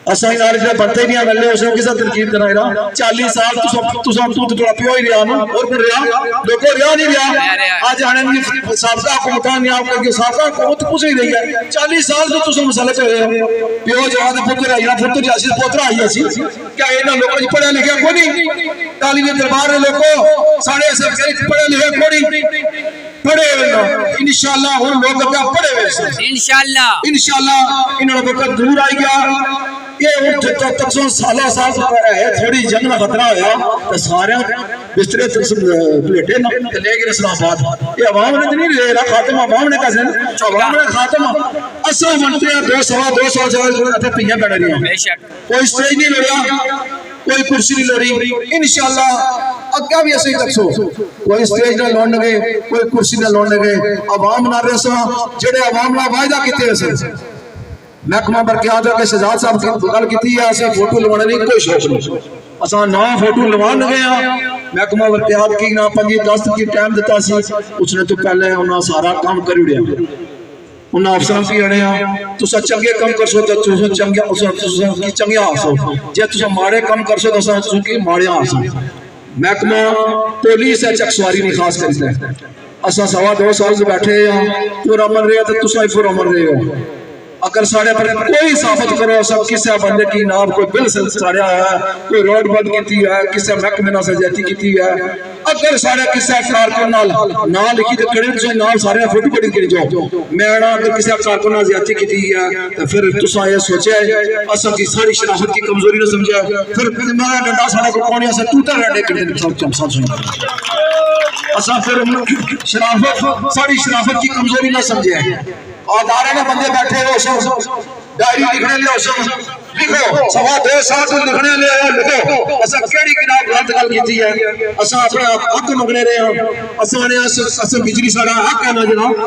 اساں یار جو بنتے نہیں گلے اس کے ساتھ تنقید کرا رہا 40 سال تو تھوڑا پیو ہی رہا نا اور پھر رہا لوگوں رہا نہیں رہا آج آنے میں سابقہ حکومتان نے آپ کر کے سابقہ حکومت کچھ نہیں رہی ہے 40 سال تو مسئلہ پہ رہے پیو جوان پتر آئی پتر جاسی پوتر آئی ایسی کیا اینا لوگوں جی پڑھے لکھے کو نہیں تعلیم دربار لوگوں ساڑھے ایسے پڑھے لکھے کو نہیں پڑھے انشاءاللہ ان لوگ کا پڑھے ویسے انشاءاللہ انہوں نے وقت دور آئی گیا یہ تک سالہ سال ہے تھوڑی جنگ میں خطرہ ہویا تو سارے بسترے پلیٹے لے گئے اسلام آباد یہ عوام نے نہیں لے رہا خاتمہ عوام نے کیسے عوام نے خاتمہ اصل منتے ہیں 2 سوا 2 سال سے پہیاں بیٹھے رہی ہیں کوئی سٹیج نہیں لڑیا کوئی کرسی نہیں لڑی انشاءاللہ اگہ بھی ایسے ہی تک سو کوئی سٹیج نہ لوڑنے گئے کوئی کرسی نہ لوڑنے گئے عوام نہ رسا جڑے عوام نہ وعدہ کیتے ہیں محکمہ برقیات کے شہزاد صاحب کی گل کیتی ہے اسے فوٹو لوانے نہیں کوئی شوق نہیں اساں نہ فوٹو لوان گئے ہیں محکمہ برقیات کی نہ 5-10 کی ٹائم دیتا سی اس نے تو پہلے انہاں سارا کام کر اڑیا انہاں افسران کی اڑے ہیں تساں چنگے کام کرسو تے تساں چنگے کی چنگیا ہسو جے تساں ماڑے کام کرسو تے تساں کی ماڑیا ہسو محکمہ پولیس ہے چکسواری نہیں خاص کرتا ہے اساں سوا 2 سال سے بیٹھے ہیں پورا امن رہے تے تساں ہی پورا امن رہے ہو اگر سارے پر کوئی ثابت کرو سب کسے بندے کی نام کوئی بل سے سارے آیا ہے کوئی روڈ بند کیتی ہے کسے محکمے نہ سجاتی کیتی ہے اگر سارے کسے کارکن نہ لکھی تے کڑے تساں نال سارے فوٹو کڑی کری جاؤ میں اگر کسے کارکن نہ زیادتی کیتی ہے تے پھر تساں یہ سوچیا ہے اساں کی ساری شناخت کی کمزوری نہ سمجھا پھر ہمارا ڈنڈا سارا کو کونیا سے ٹوٹا رہنے کڑے سب چمسا سن اساں پھر شناخت ساری شناخت کی کمزوری نہ سمجھا اور دارے میں بندے بیٹھے ہو ڈائری لکھنے لے لکھو سوا 2 سال سے لکھنے لے لکھو اساں کیڑی کتاب غلط گل کیتی ہے اساں اپنے حق منگنے رہے ہیں اساں نے اساں بجلی ساڑا حق ہے نا جناب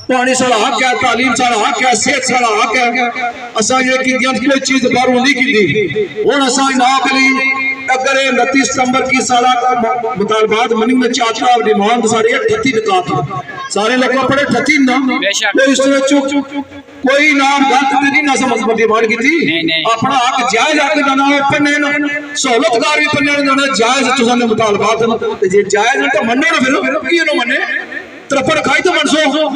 پانی ساڑا حق ہے تعلیم ساڑا حق ہے صحت ساڑا حق ہے اساں یہ کیتیاں کوئی چیز باہروں نہیں کیتی ہن اساں ناک لی اگر 29 ستمبر کی سالہ مطالبات منی میں چاہتا ڈیمانڈ سارے 38 نکات سارے لوگوں پڑے 38 نام کوئی اس طرح چک کوئی نام غلط نہیں نہ سمجھ ڈیمانڈ کی تھی اپنا حق جائز حق جانا ہے پڑھنے سہولت کار بھی پڑھنے جانا جائز تساں نے مطالبات جے جائز تو منو نہ پھر کی نہ منے ترپڑ کھائی تو منسو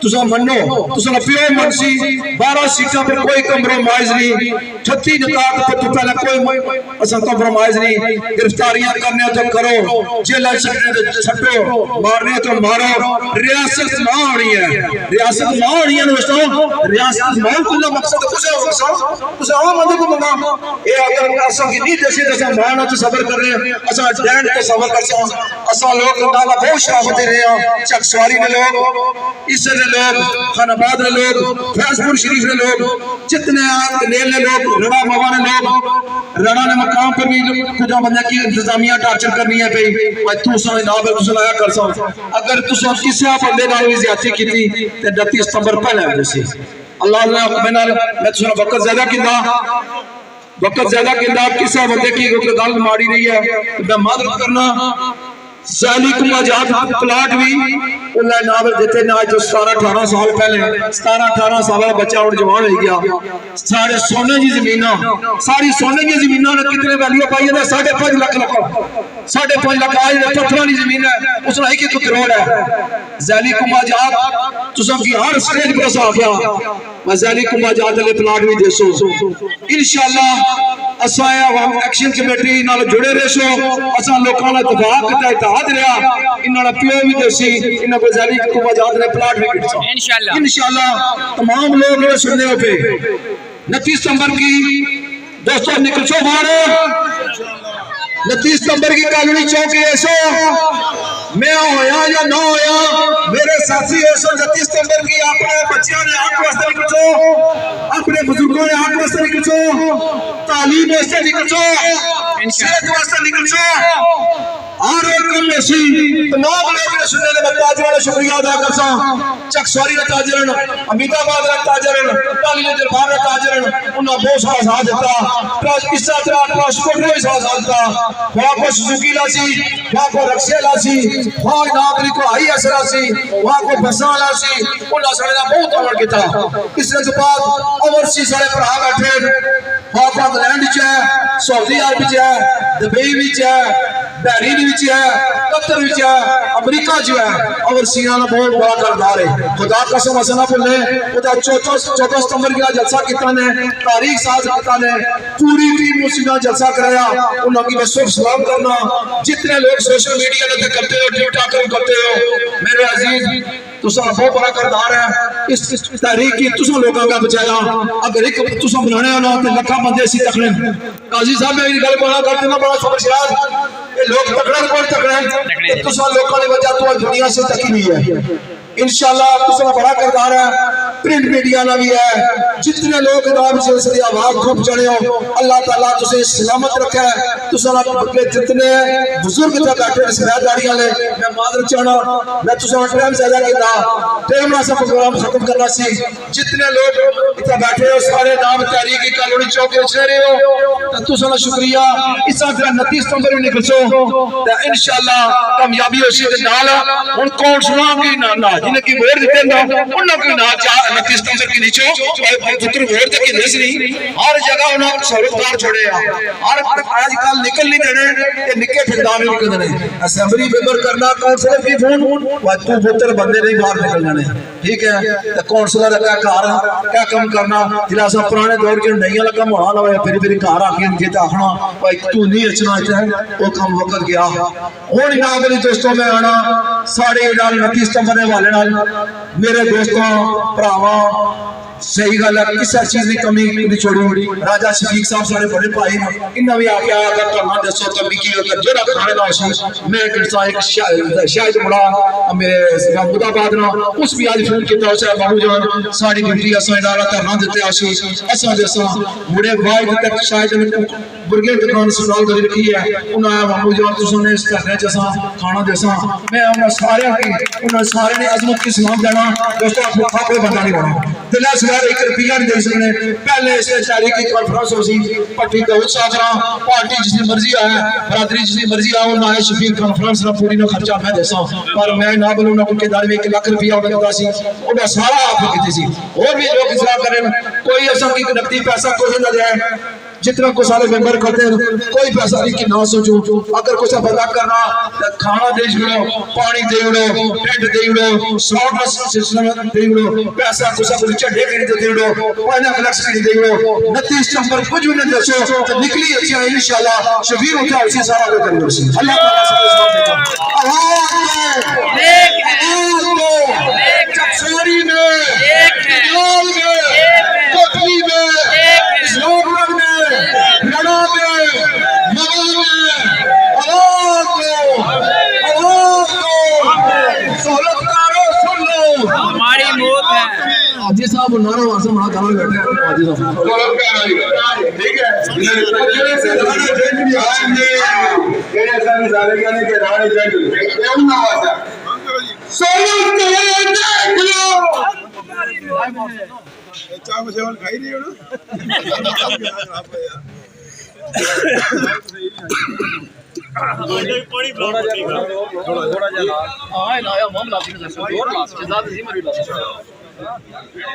تساں منو تساں پیو منسی 12 سیٹاں پر کوئی کمپرومائز نہیں 36 نکات پر تو پہلے کوئی اساں کمپرومائز نہیں گرفتاریاں کرنے تو کرو جیل چھڈنے تو چھڈو مارنے تو مارو ریاست نہ ہونی ہے ریاست نہ ہونی ہے دوستو ریاست نہ کلا مقصد کچھ ہے تساں عوام بندے کو منگا اے اگر اساں کی نہیں دسی تساں مانا تو صبر کر رہے اساں ڈینڈ تو صبر کر اساں لوگ نالا بہت شرافت رہے ہیں چکسواری نے لوگ عیسر نے لوگ خان آباد نے لوگ فیض پور شریف نے لوگ جتنے نیل نے لوگ رڑا موا نے لوگ رڑا نے مقام پر بھی خدا بندہ کی انتظامیہ ٹارچر کرنی ہے پئی بھائی تو سا نابل تو لایا کر سا اگر تو سا کسے بندے نال بھی زیادتی کیتی تے 29 ستمبر پہلے ہو سی اللہ میں تو وقت زیادہ کیندا کسے بندے کی گل ماڑی رہی ہے میں معذرت کرنا ذالکم آزاد پلاٹ بھی انہیں ناول دیتے نے آج جو 17-18 سال پہلے 17-18 سال بچہ اور جوان ہو گیا سارے سونے کی زمینہ ساری سونے کی زمینہ نے کتنے ویلیو پائی ہے 5.5 لاکھ 5.5 لاکھ آج پتھروں کی زمین ہے اس نے 1 کروڑ ہے ذالکم آزاد تساں کی ہر سٹیج پر سا گیا ذالکم آزاد علی پلاٹ بھی دے سو انشاءاللہ اساں عوام ایکشن کمیٹی نال جڑے رہسو اساں لوکاں نال اتفاق تے اتحاد رہیا انہاں دا پیو بھی دسی انہاں کو ذالکم آزاد نے پلاٹ بھی دسا انشاءاللہ تمام لوگ یہ سننے ہو پہ 29 ستمبر کی دوستوں نکل سو باہر 29 ستمبر کی کالونی چوک ایسو میں ہویا یا نہ ہویا میرے ساتھی ایسو 29 ستمبر کی اپنے بچیاں نے آٹھ واسطے نکل سو اپنے بزرگوں نے آٹھ واسطے نکل سو تعلیم واسطے نکل سو صحت واسطے نکل سو اور ایک کم ایسی تمام لوگ نے سننے لگا تاجروں نے شکریہ ادا کر سا چک سواری نے تاجرن امید آباد نے تاجرن ٹالی نے دربار نے تاجرن انہاں بہت سارا ساتھ دیتا اس طرح ٹرانسپورٹ نے بھی ساتھ دیتا وہاں کو سزوکی لاسی وہاں کو رکشے لاسی وہاں ناگری کو آئی ایس لاسی وہاں کو بساں لاسی انہاں سارے نے بہت عمل کیتا اس نے کے بعد اوورسی سارے پڑھا بیٹھے وہاں کو انگلینڈ ہے سعودی عرب ہے دبئی بھی ہے بحرین بھی ہے قطر بھی ہے امریکہ جو ہے اور سیانا بہت بڑا کردار ہے خدا قسم اسنا بولے خدا 14 ستمبر کی جلسہ کیتا نے تاریخ ساز کیتا نے پوری ٹیم مسیدہ جلسہ کرایا انہوں کی بس سلام کرنا جتنے لوگ سوشل میڈیا نے کرتے ہو ٹک ٹاک کرتے ہو میرے عزیز تسا بہت بڑا کردار ہے اس تحریک کی تسا لوگوں کا بچایا اگر ایک تسا بنانے والا تے لکھاں بندے سی تکڑے قاضی صاحب میری گل بنا کرتے نا بڑا خبر شاد یہ لوگ تکڑے کون تکڑے تسا لوگوں نے وجہ تو دنیا سے تکی ہوئی ہے انشاءاللہ تسا بڑا کردار ہے پرنٹ میڈیا نہ بھی ہے جتنے لوگ اداب سلسلے آواز خوب چڑھے ہو اللہ تعالیٰ تسے سلامت رکھے تسا جتنے بزرگ تھا بیٹھے اس بیداریاں لے میں معذرت چاہنا میں تسا ٹائم زیادہ کیتا ٹائم نہ سب پروگرام ختم کرنا سی جتنے لوگ اتنا بیٹھے ہو سارے نام تحریک کالونی چوک اچھے رہے ہو تسا کا شکریہ اس طرح 29 ستمبر میں نکل سو انشاءاللہ کامیابی ہو سی نال ہن کون سنا کی نہ جنہیں کی ووٹ دیتے نا انہوں کی نہ 29 ستمبر کی نیچو پتر ووٹ دے کے دس نہیں ہر جگہ انہوں سہولتدار چھوڑے ہر آج کل نکل نہیں دینے یہ نکے ٹھنڈا نہیں نکل دینے اسمبلی ممبر کرنا کونسلر کی فون تو پتر بندے نہیں باہر نکل جانے ٹھیک ہے کونسلر کا کار کیا کم کرنا جلا سا پرانے دور کے نہیں لگا مہانا ہوا پھر کار آ کے ان آخنا بھائی تو نہیں اچنا چاہے وہ کم وقت گیا ہوں نہ میری دوستوں میں آنا ساڑھے 29 ستمبر والے میرے دوستوں پراواں صحیح گل ہے کسی چیز کی کمی نہیں چھوڑی راجہ شفیق صاحب سارے بڑے بھائی انہاں بھی آکے آیا اگر کرنا دسو تو بھی کی اگر جڑا کھانے دا سی میں ایک شاہد مڑا میرے محمود آباد نا اس بھی آج فون کیتا اسے بابو جان ساڑی ڈیوٹی اساں ادارہ دھرنا دتے آسی اساں دساں مڑے واحد تک شاہد نے برگے دکان سنال کر رکھی ہے انہاں بابو جان تساں نے اس کرنے چساں کھانا دساں میں انہاں سارے کی انہاں سارے نے عظمت کی سلام دینا دوستو آپ کوئی بندہ نہیں بنا دل ایک روپیہ نہیں دے سکنے پہلے اس تحریک کی کانفرنس ہو سی پٹی داؤد صاحب پارٹی جس کی مرضی آئے برادری جس کی مرضی آئے نہ شفیق کانفرنس نہ پوری نہ خرچہ میں دیسا پر میں نہ بولوں نہ کے دار میں 1 لاکھ روپیہ ہونے لگا سی انہاں سارا آپ کی سی اور بھی لوگ اصلاح کریں کوئی ایسا کی نقدی پیسہ کوئی نہ دے جتنا کو سارے ممبر کرتے ہیں کوئی پیسہ نہیں کہ نہ سوچو اگر کچھ پتا کرنا کھانا دے چھوڑو پانی دے وڑو ٹینٹ دے وڑو ساؤنڈ سسٹم دے وڑو پیسہ کچھ چڑھے کے دے وڑو پہلے فلیکس کے دے وڑو 29 ستمبر کچھ بھی نہ دسو تو نکلی اچھا انشاءاللہ شفیع ہوتا اسی سارا کو کرنا سی اللہ تعالی سے چکسوری میں لال میں کوٹلی میں اسلام میں لڑا میں مغل میں آواز کو سہولتکاروں سن لو ہماری موت ہے حاجی صاحب نعرہ واسطے وہاں گانا بیٹھے ہیں حاجی صاحب ٹھیک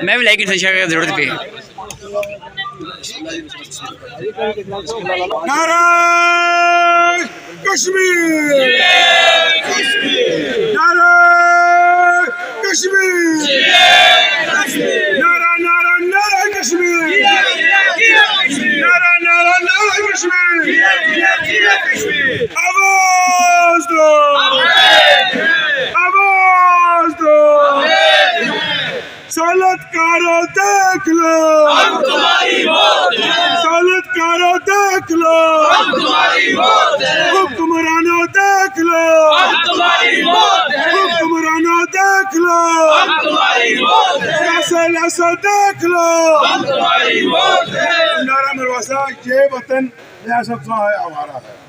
میں بھی لائک شیئر کی ضرورت پہ نعرہ کشمیر، نعرہ کشمیر، نعرہ نعرہ نعرہ کشمیر، نعرہ نعرہ نعرہ کشمیر، آواز دو، آواز دو، سالت کارو دیکھ لو، سالت کارو دیکھ لو، حکمرانوں دیکھ لو، حکمرانوں دیکھ لو، ایسے ایسے دیکھ لو، نعرہ مرواسا یہ وطن ریاست کا ہے، ہمارا ہے،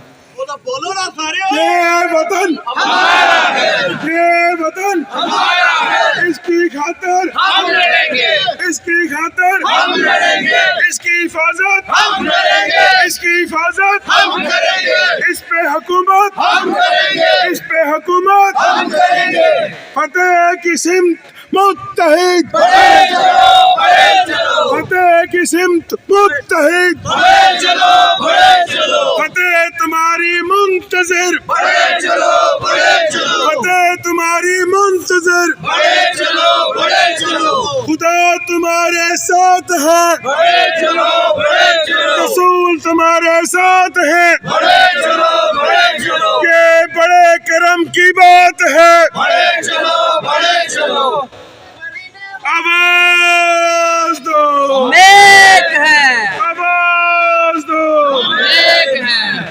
یہ وطن یہ وطن اس کی خاطر اس کی خاطر اس کی حفاظت اس کی حفاظت اس پہ حکومت اس پہ حکومت فتح کی سمت متحد فتح کی سمت متحد فتح تمہاری منتظر فتح تمہاری منتظر خدا تمہارے ساتھ ہے رسول تمہارے ساتھ ہے یہ بڑے کرم کی بات ہے آواز دو آواز دو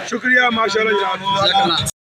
شکریہ ماشاءاللہ جناب